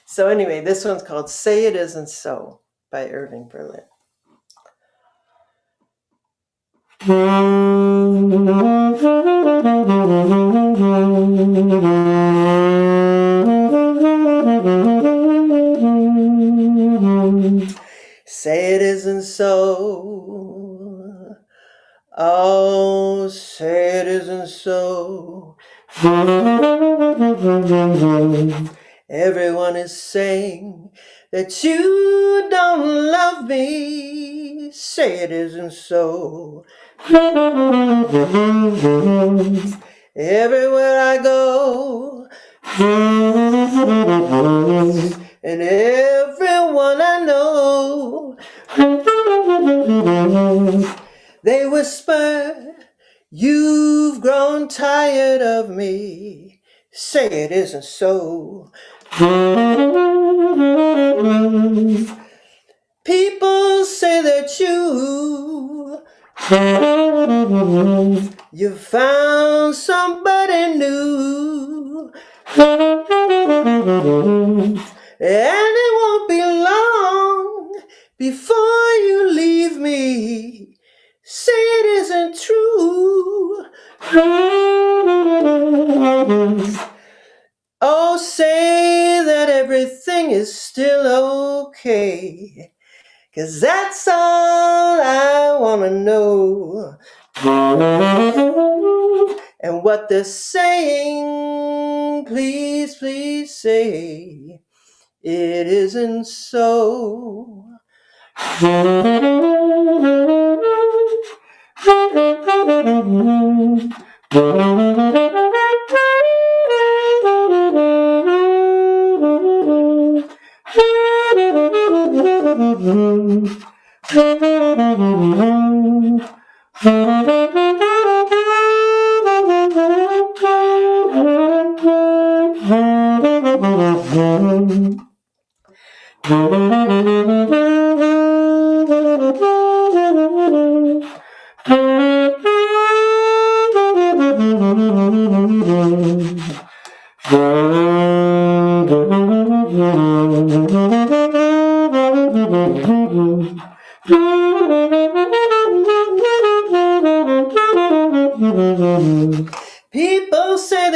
So anyway, this one's called Say It Isn't So by Irving Berlin. Say it isn't so. Oh, say it isn't so. Everyone is saying that you don't love me. Say it isn't so. Everywhere I go, and everyone I know, they whisper, you've grown tired of me. Say it isn't so. People say that you found somebody new, and it won't be long before you leave me. Say it isn't true. Oh, say that everything is still okay, 'cause that's all I wanna know. And what they're saying, please, please say it isn't so. People say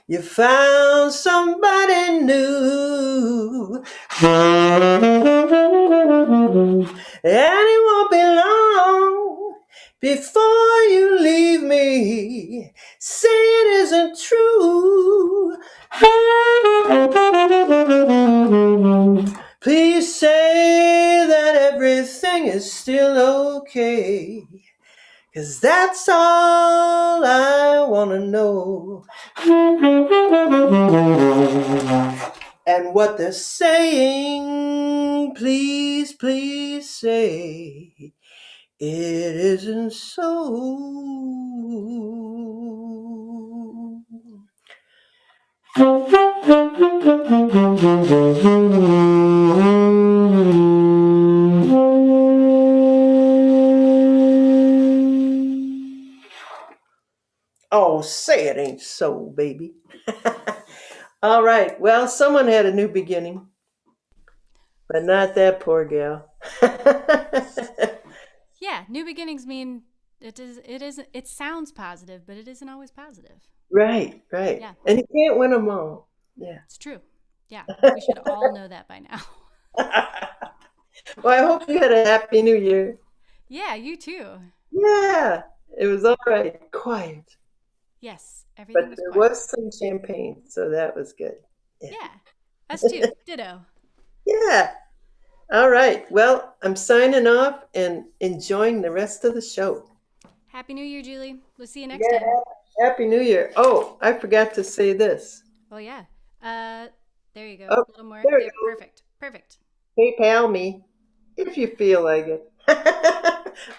You found somebody new. And it won't be long before you leave me. Say it isn't true. Please say that everything is still okay. 'Cause that's all I wanna know. And what they're saying, please, please say it isn't so. Oh, say it ain't so, baby. All right. Well, someone had a new beginning, but not that poor gal. Yeah, new beginnings mean it sounds positive, but it isn't always positive. Right. Yeah. And you can't win them all. Yeah. It's true. Yeah, we should all know that by now. Well, I hope you had a happy new year. Yeah, you too. Yeah. It was all right. Quiet. Yes, everything But was there quiet. was some champagne, so that was good. Yeah, us too. Ditto. Yeah. All right. Well, I'm signing off and enjoying the rest of the show. Happy New Year, Julie. We'll see you next Yeah. time. Happy New Year. Oh, I forgot to say this. Oh yeah. There you go. Oh, A little more. there There. you go. Perfect. Perfect. PayPal me if you feel like it.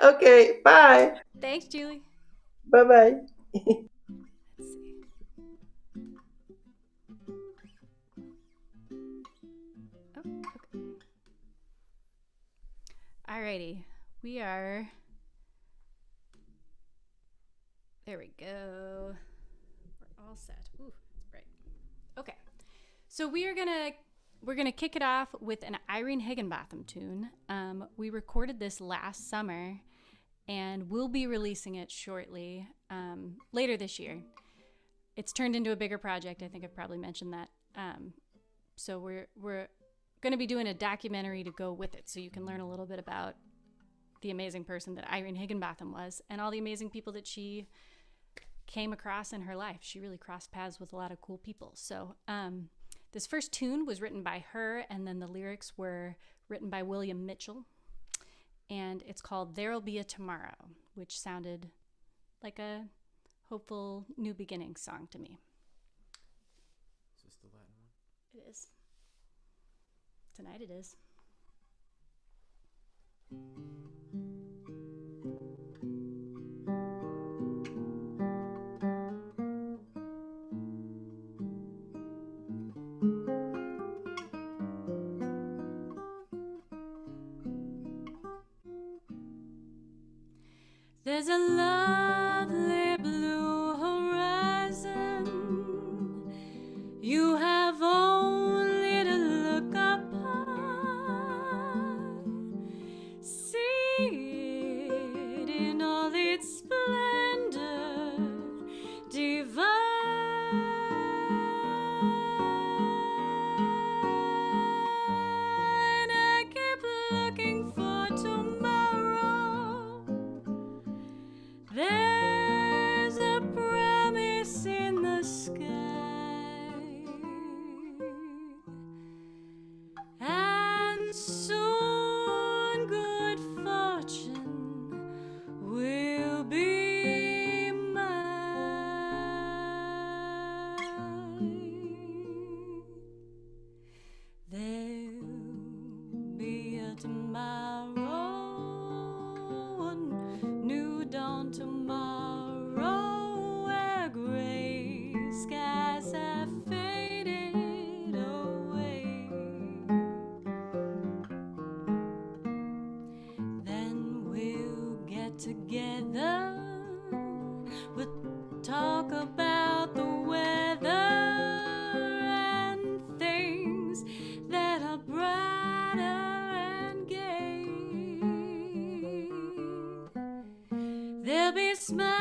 Okay. Bye. Thanks, Julie. Bye-bye. Let's see. Oh, okay. Alrighty. We are. There we go. We're all set. Ooh, that's bright. Okay. So we're gonna kick it off with an Irene Higginbotham tune. We recorded this last summer, and we'll be releasing it shortly, later this year. It's turned into a bigger project. I think I've probably mentioned that. So we're going to be doing a documentary to go with it, so you can learn a little bit about the amazing person that Irene Higginbotham was and all the amazing people that she came across in her life. She really crossed paths with a lot of cool people. So this first tune was written by her, and then the lyrics were written by William Mitchell. And it's called There'll Be a Tomorrow, which sounded like a hopeful new beginning song to me. Is this the Latin one? It is. Tonight it is. There's a lovely blue horizon. You have only to look upon. See it in all its splendor divine. I keep looking for tomorrow. There's a promise in the sky, and soon good fortune will be mine. There'll be a tomorrow, a new dawn tomorrow, where gray skies have faded away. Then we'll get together, we'll talk about the weather and things that are brighter and gay. There'll be smiling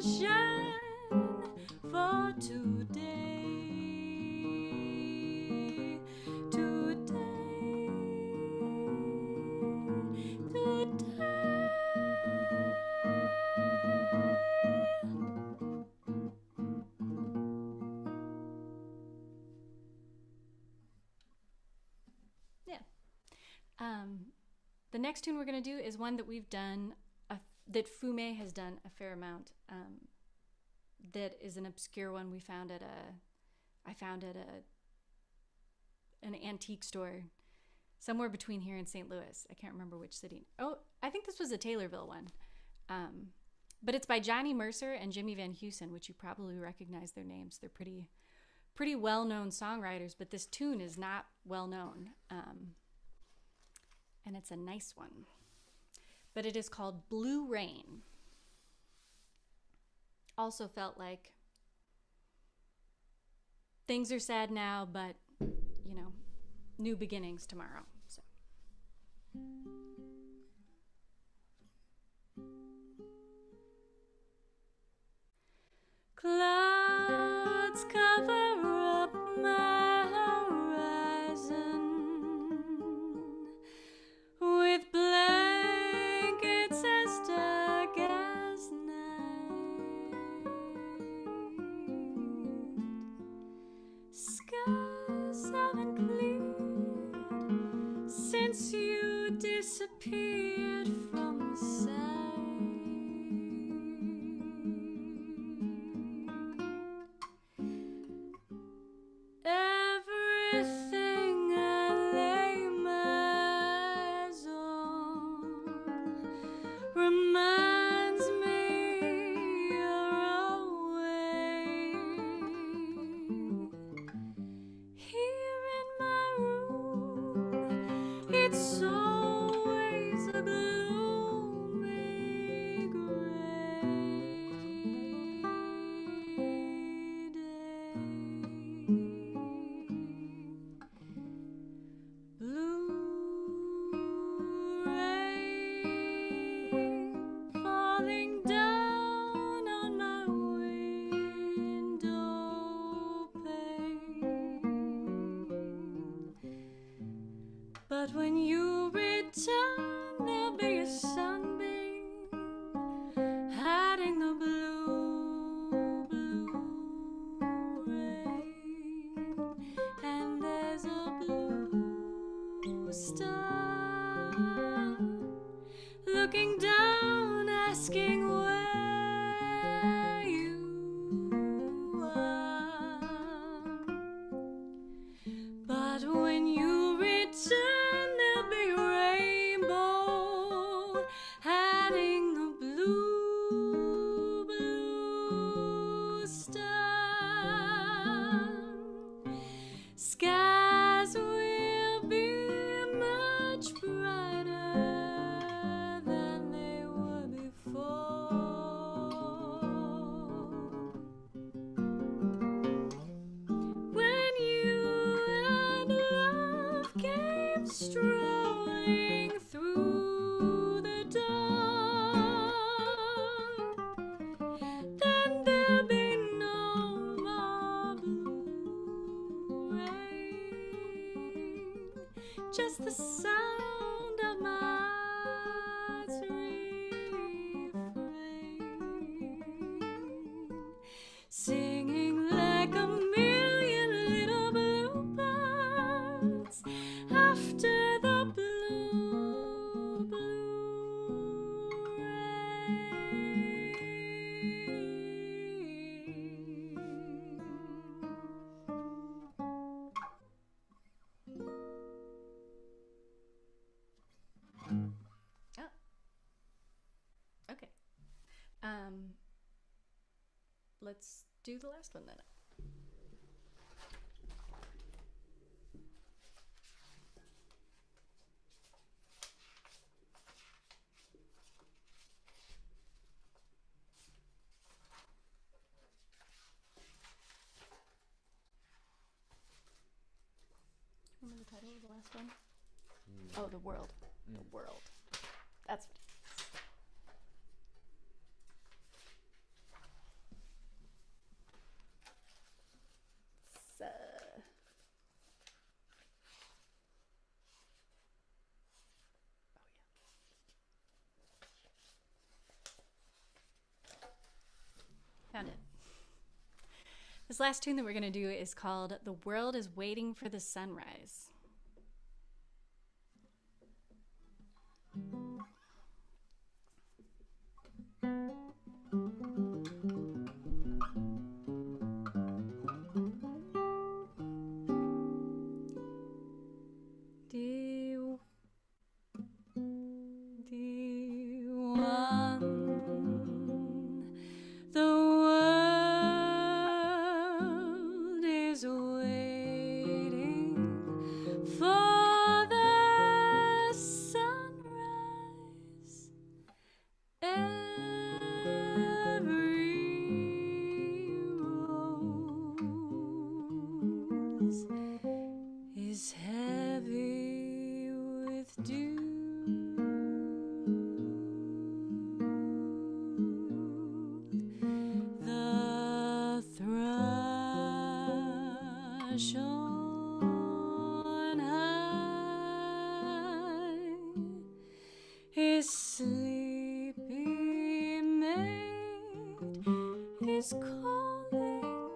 sunshine for today. The next tune we're going to do is one that we've done, that Fume has done a fair amount. That is an obscure one I found at an antique store somewhere between here and St. Louis. I can't remember which city. Oh, I think this was a Taylorville one. But it's by Johnny Mercer and Jimmy Van Heusen, which you probably recognize their names. They're pretty well-known songwriters, but this tune is not well-known. And it's a nice one. But it is called Blue Rain. Also felt like things are sad now, but, you know, new beginnings tomorrow. So. Clouds cover up my horizon with blankets as dark as night. Skies haven't cleared since you disappeared from sight. Everything I lay my eyes on reminds me you're away. Here in my room, it's always a gloomy gray day. Blue rain falling down on my window pane. But when you return, there'll be a sunbeam hiding the blue, blue rain. And there's a blue star looking down, asking where you are. But when you return, there'll be a rainbow hiding the blue, blue star. Skies will be much brighter than they were before. When you and love came strolling through the dark, then there'll be no more blue rain, just the sound of my heart's refrain, singing like a million little bluebirds after the blue, blue rain. Oh. Okay. Let's do the last one then. Remember the title of the last one? Oh, The World. The World. That's what it is. Found it. This last tune that we're going to do is called The World is Waiting for the Sunrise. Is heavy with dew. The thrush on high is sleepy maid is calling.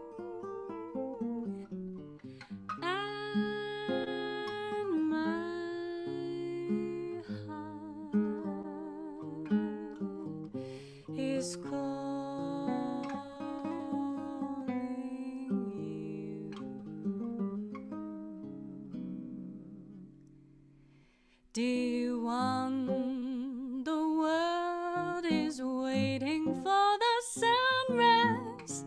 Dear one, the world is waiting for the sunrise.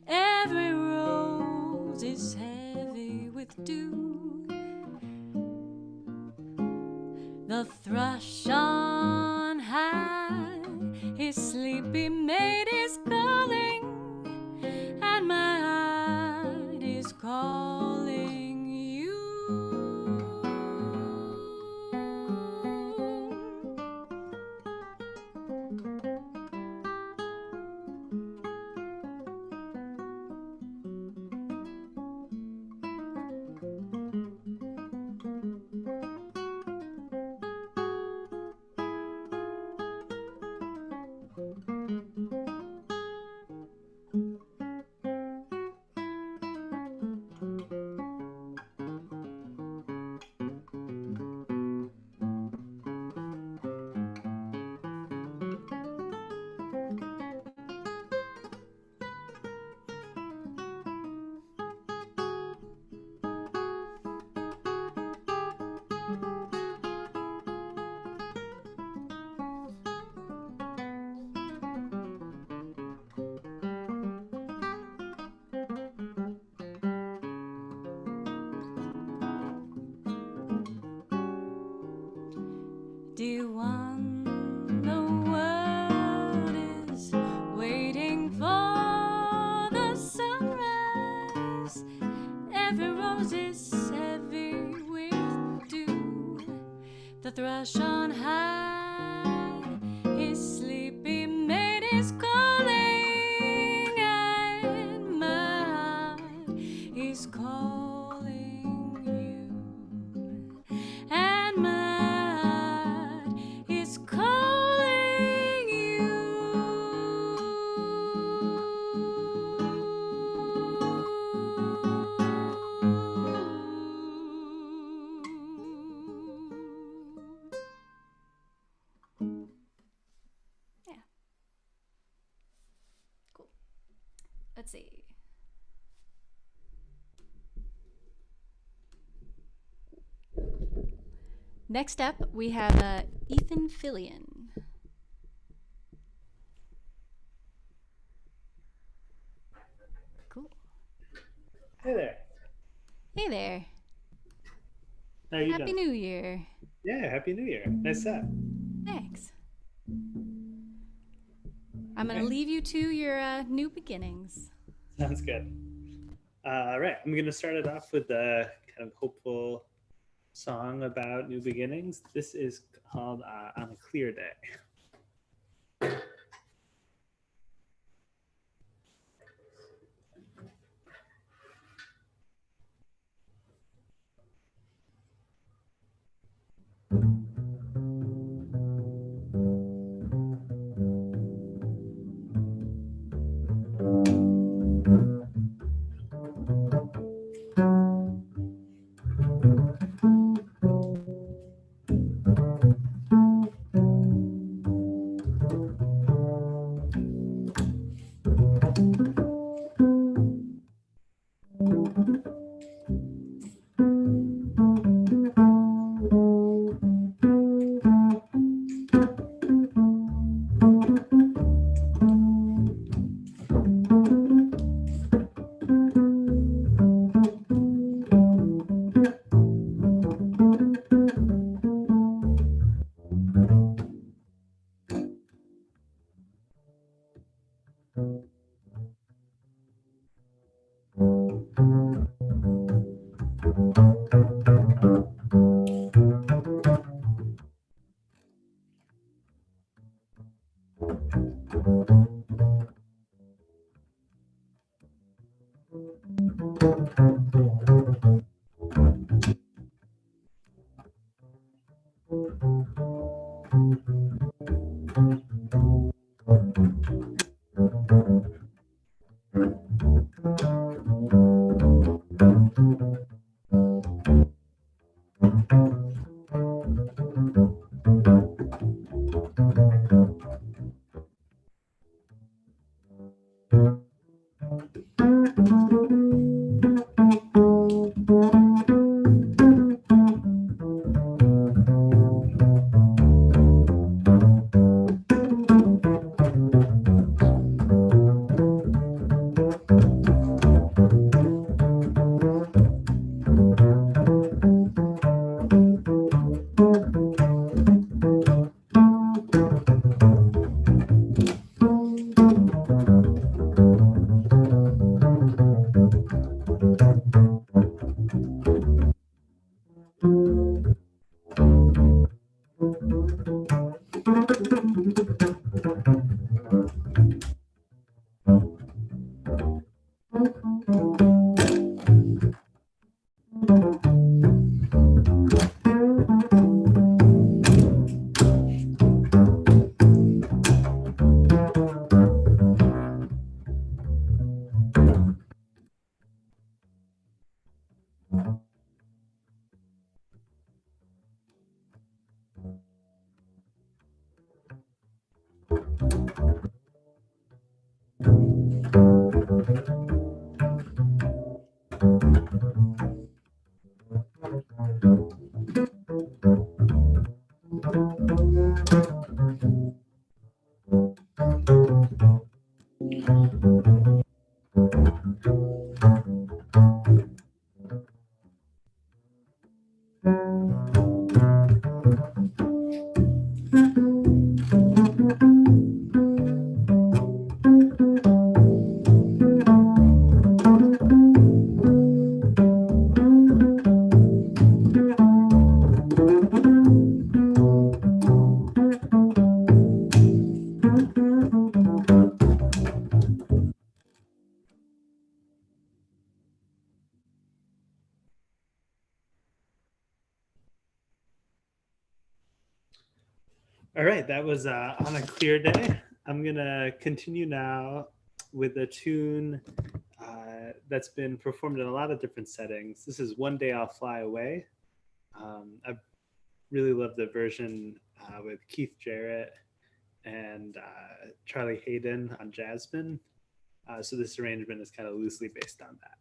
Every rose is heavy with dew. The thrush on high, his sleepy mate is calling, and my heart is calling you. Dear one, the world is waiting for the sunrise. Every rose is heavy with dew. The thrush on high, his sleepy mate is calling, and my heart is calling you, and my calling you. Yeah. Cool. Let's see. Next up, we have Philion. Cool. Hey there. Hey there. How are you Happy doing? New Year. Yeah, Happy New Year. Nice set. Thanks. I'm going to Okay. leave you to your new beginnings. Sounds good. All right, I'm going to start it off with a kind of hopeful song about new beginnings. This is called On a Clear Day. All right, that was On a Clear Day. I'm going to continue now with a tune that's been performed in a lot of different settings. This is One Day I'll Fly Away. I really love the version with Keith Jarrett and Charlie Hayden on Jasmine. So this arrangement is kind of loosely based on that.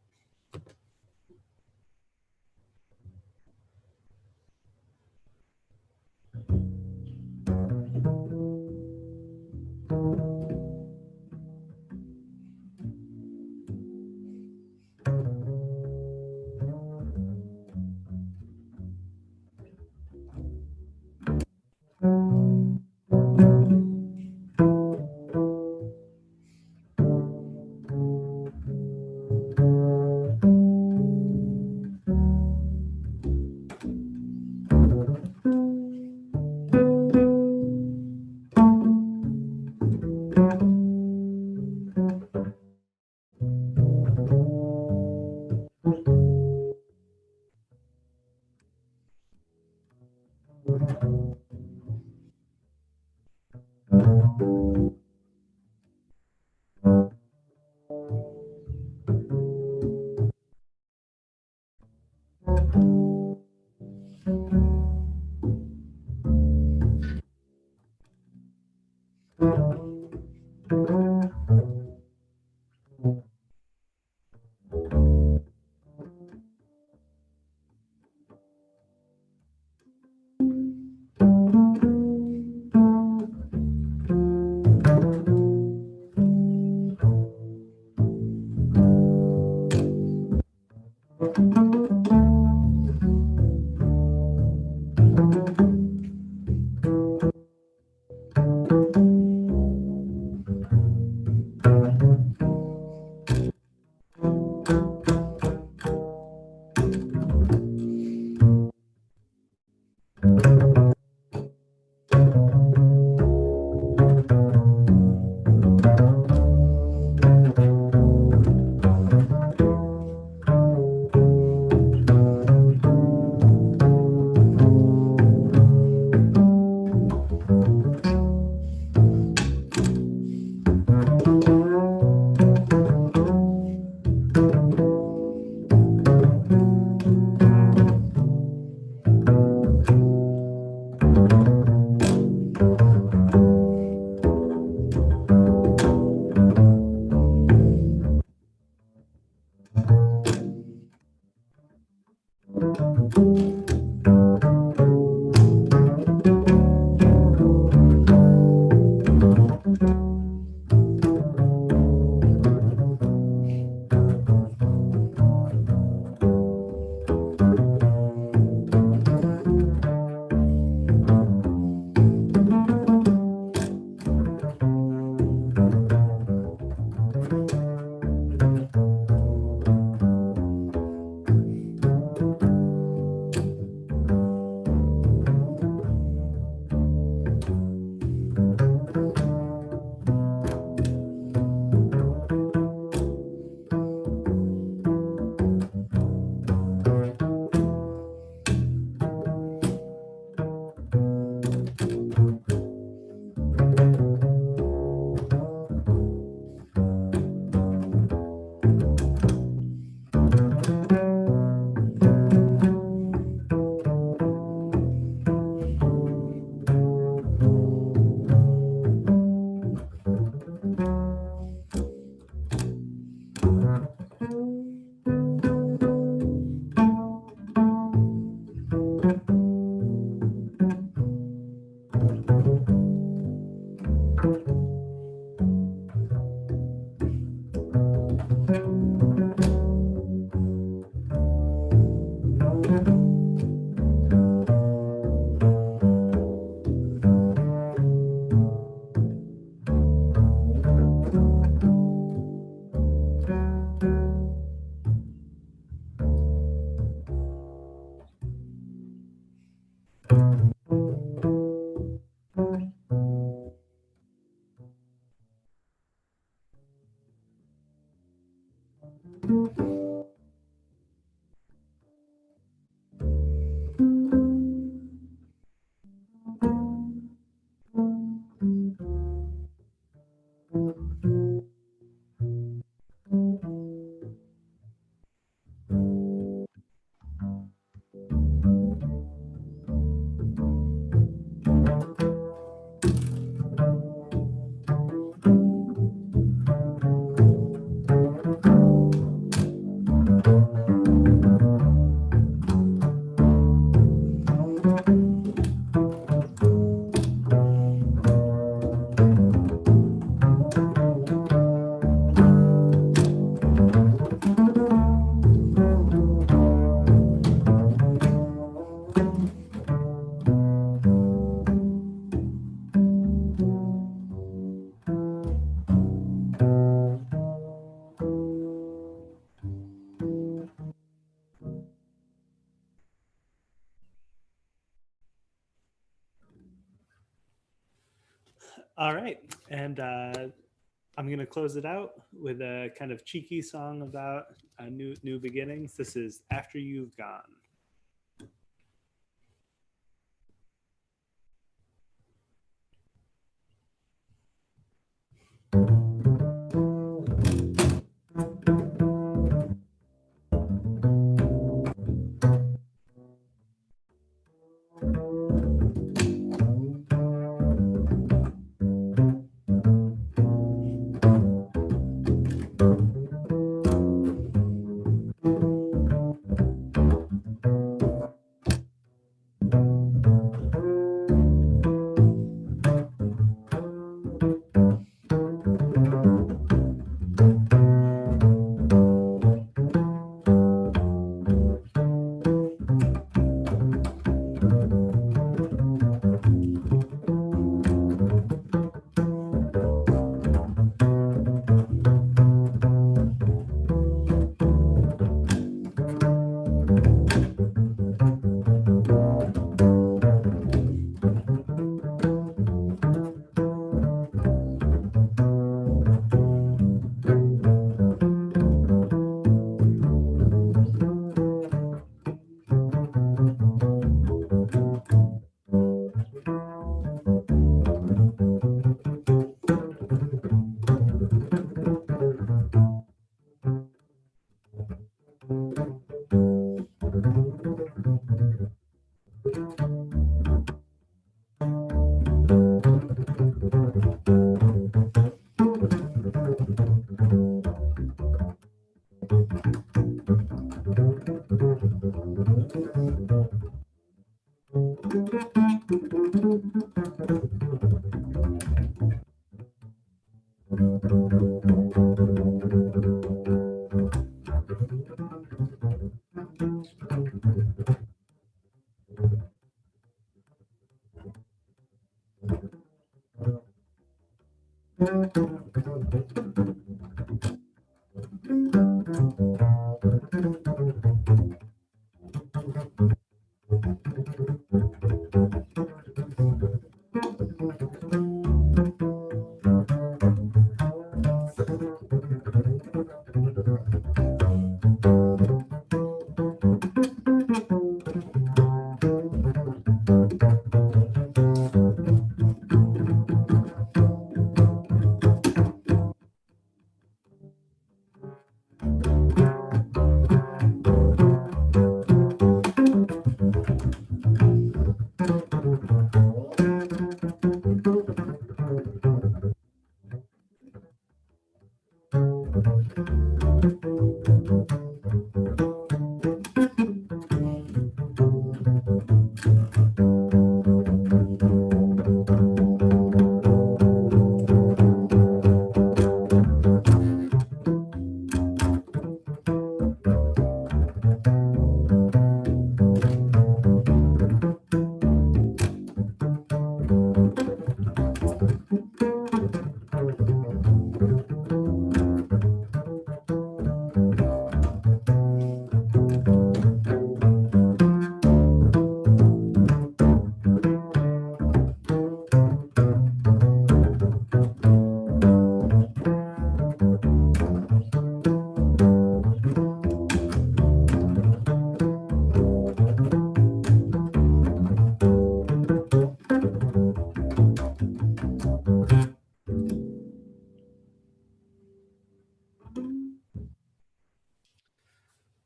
All right, and I'm gonna close it out with a kind of cheeky song about new beginnings. This is "After You've Gone."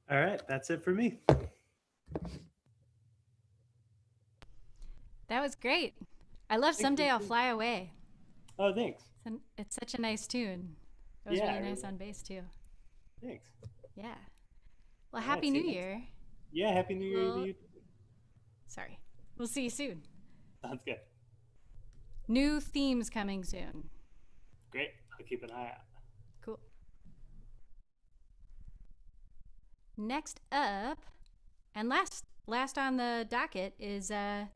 All right, that's it for me. That was great. I love Someday I'll Fly Away. Oh, thanks. It's such a nice tune. It was really nice on bass too. Thanks. Yeah. Well, Happy New Year. Yeah, Happy New Year to you. Sorry. We'll see you soon. Sounds good. New themes coming soon. Great. I'll keep an eye out. Cool. Next up, and last on the docket is Don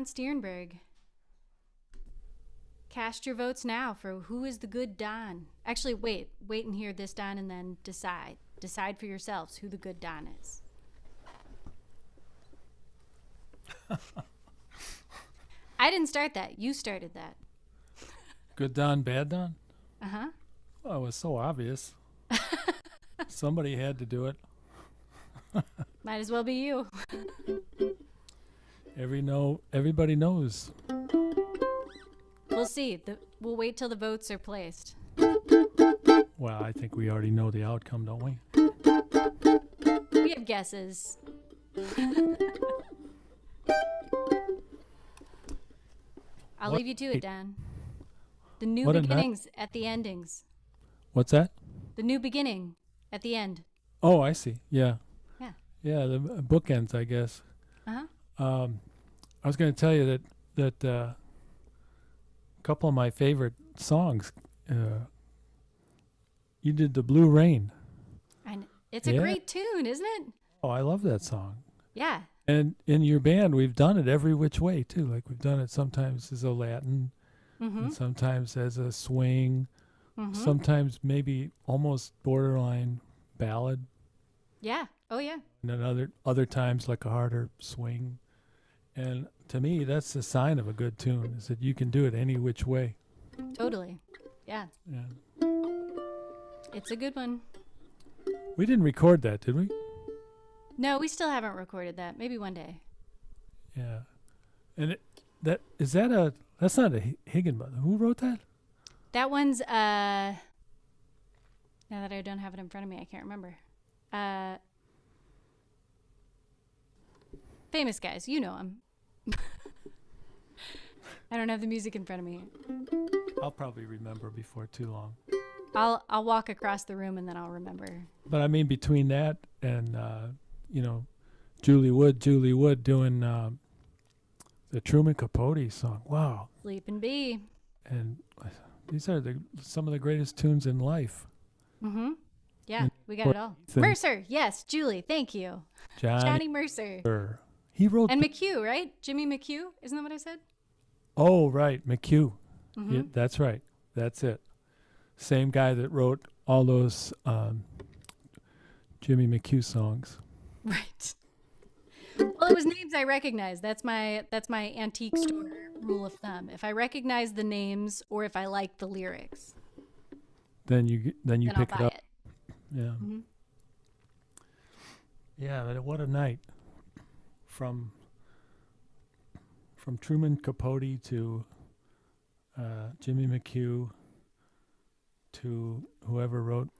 Stiernberg. Cast your votes now for who is the good Don. Actually, wait and hear this Don and then decide. Decide for yourselves who the good Don is. I didn't start that. You started that. Good Don, bad Don? Uh-huh. Well, it was so obvious. Somebody had to do it. Might as well be you. Everybody knows. We'll see. We'll wait till the votes are placed. Well, I think we already know the outcome, don't we? We have guesses. I'll leave you to it, Dan. The new beginnings at the endings. What's that? The new beginning at the end. Oh, I see. Yeah. Yeah. Yeah, the bookends, I guess. Uh-huh. I was going to tell you that a couple of my favorite songs, you did the Blue Rain. And it's a great tune, isn't it? Oh, I love that song. Yeah. And in your band, we've done it every which way, too. Like, we've done it sometimes as a Latin, and sometimes as a swing, sometimes maybe almost borderline ballad. Yeah. Oh, yeah. And then other times like a harder swing. And to me, that's the sign of a good tune, is that you can do it any which way. Totally. Yeah. Yeah. It's a good one. We didn't record that, did we? No, we still haven't recorded that. Maybe one day. Yeah. And that's not a Higginbotham. Who wrote that? That one's now that I don't have it in front of me, I can't remember. Famous guys, you know them. I don't have the music in front of me. I'll probably remember before too long. I'll walk across the room and then I'll remember. But I mean, between that and Juli Wood doing the Truman Capote song. Wow. Sleepin' Bee. And these are some of the greatest tunes in life. Mm-hmm. Yeah, we got it all. Mercer, yes, Julie, thank you. Johnny Mercer. He wrote and McHugh, right? Jimmy McHugh, isn't that what I said? Oh, right, McHugh. Mm-hmm. Yeah, that's right. That's it. Same guy that wrote all those Jimmy McHugh songs. Right. Well, it was names I recognize. That's my antique store rule of thumb. If I recognize the names or if I like the lyrics, then you pick I'll it buy up. it. Yeah. Mm-hmm. Yeah, but what a night. From Truman Capote to Jimmy McHugh to whoever wrote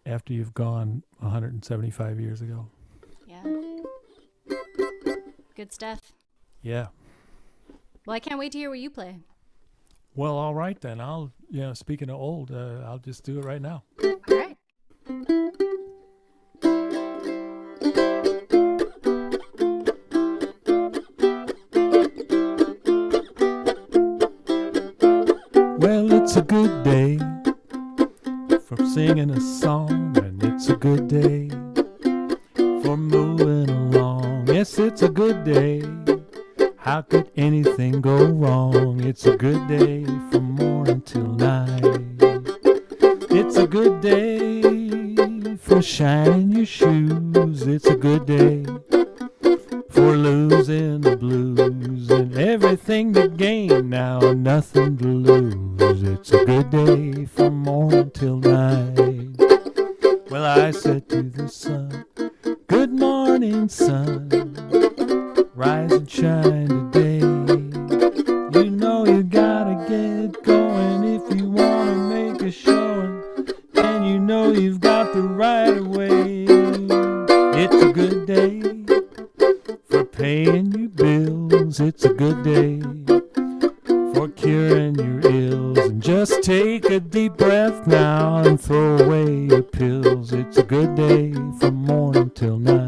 After You've Gone 175 years ago. Yeah. Good stuff. Yeah. Well, I can't wait to hear what you play. Well, all right then. I'll, speaking of old, I'll just do it right now. All right. Well, it's a good day for singing a song, and it's a good day for moving along. Yes, it's a good day. How could anything go wrong? It's a good day from morning till night. It's a good day for shining your shoes. It's a good day for losing the blues, and everything to gain now and nothing to lose. It's a good day from morning till night. Well, I said to the sun, good morning, sun. Rise and shine today. You know you gotta get going if you wanna make a showing, and you know you've got the right of way. It's a good day for paying your bills. It's a good day for curing your ills. And just take a deep breath now and throw away your pills. It's a good day from morning till night.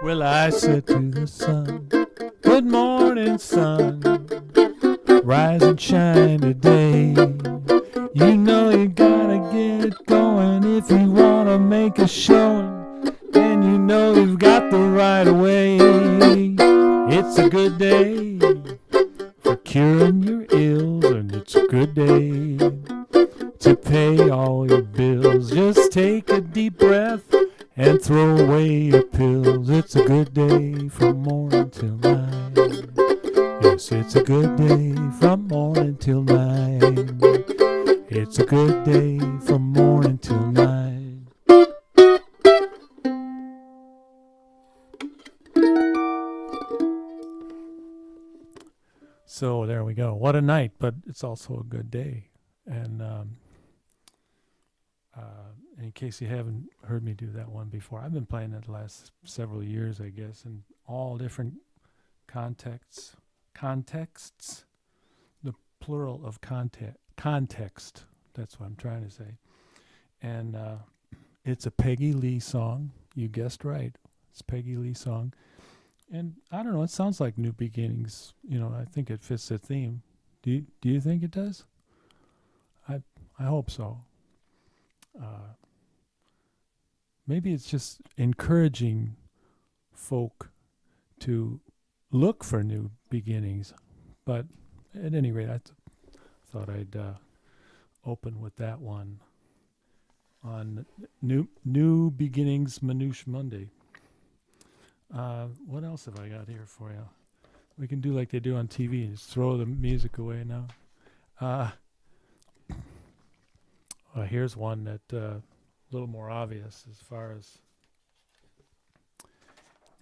Well, I said to the sun, good morning, sun. Rise and shine today. You know you gotta get going if you wanna make a showing, and you know you've got the right of way. It's a good day for curing your ills, and it's a good day to pay all your bills. Just take a deep breath and throw away your pills. It's a good day from morning till night. Yes, it's a good day from morning till night. It's a good day from morning till night. So there we go. What a night, but it's also a good day. And in case you haven't heard me do that one before, I've been playing it the last several years, I guess, in all different contexts, the plural of context. That's what I'm trying to say. And it's a Peggy Lee song. You guessed right. It's a Peggy Lee song. And I don't know, it sounds like New Beginnings. I think it fits the theme. Do you think it does? I hope so. Maybe it's just encouraging folk to look for new beginnings. But at any rate, I thought I'd open with that one on New Beginnings Manouche Monday. What else have I got here for you? We can do like they do on TV, just throw the music away now. Here's one that a little more obvious as far as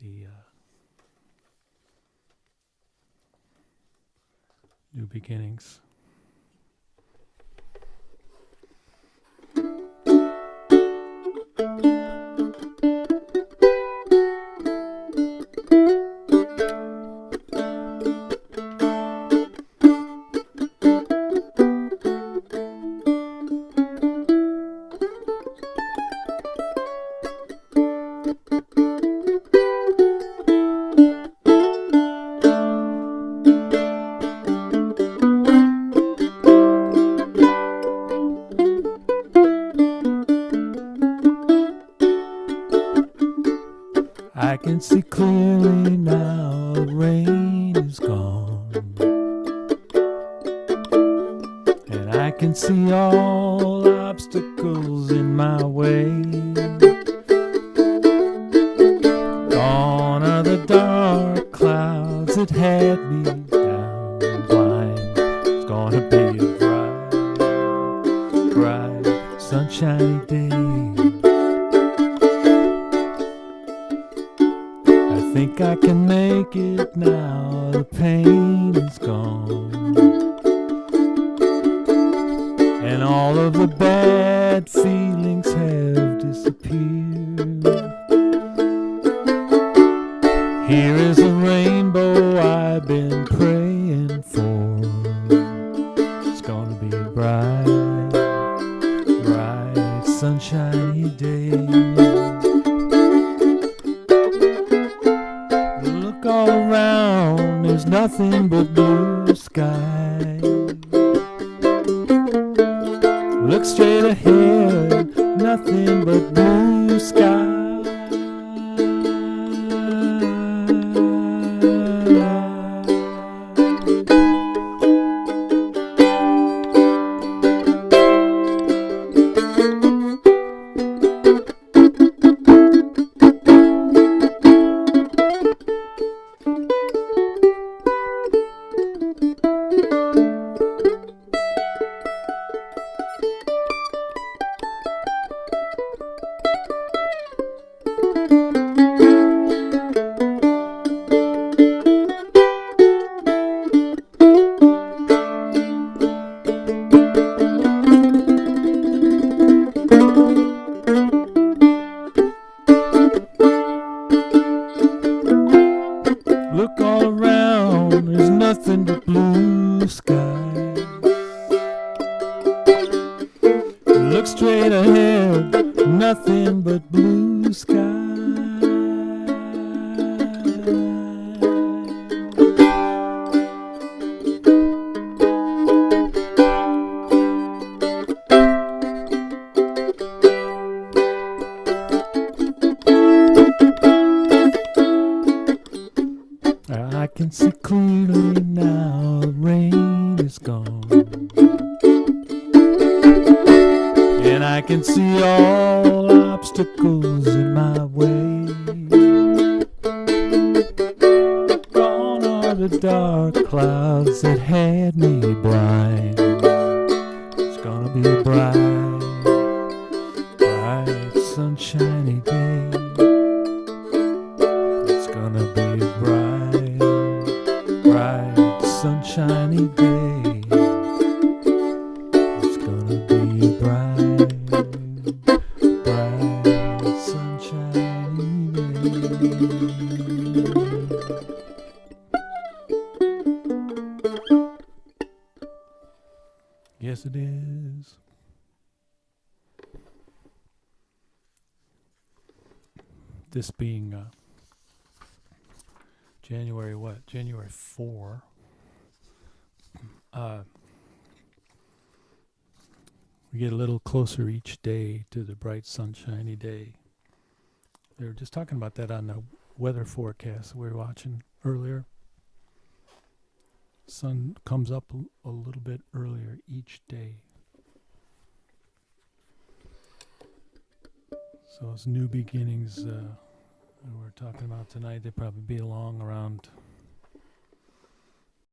the new beginnings. can see clearly now the rain is gone. And I can see all obstacles in my way. Gone are the dark clouds that had me down blind. It's gonna be a bright, sunshiny day. I think I can make it now, the pain is gone. And all of the bad feelings have disappeared. Here is a rainbow I've been praying for. It's gonna be a bright, sunshiny day. Look all around, there's nothing but blue sky. Look straight ahead, nothing but blue sky. Look all around, there's nothing but blue sky. Look straight ahead, nothing but blue sky. I can see clearly now, the rain is gone. And I can see all obstacles in my way. Gone are the dark clouds that had me blind. It's gonna be a bright, sunshiny day. It's gonna be a bright, sunshiny day. It's gonna be a bright, sunshiny day. Yes, it is. This being January what? January 4. We get a little closer each day to the bright sunshiny day. They were just talking about that on the weather forecast we were watching earlier. Sun comes up a little bit earlier each day. So it's new beginnings we're talking about tonight. They'll probably be along around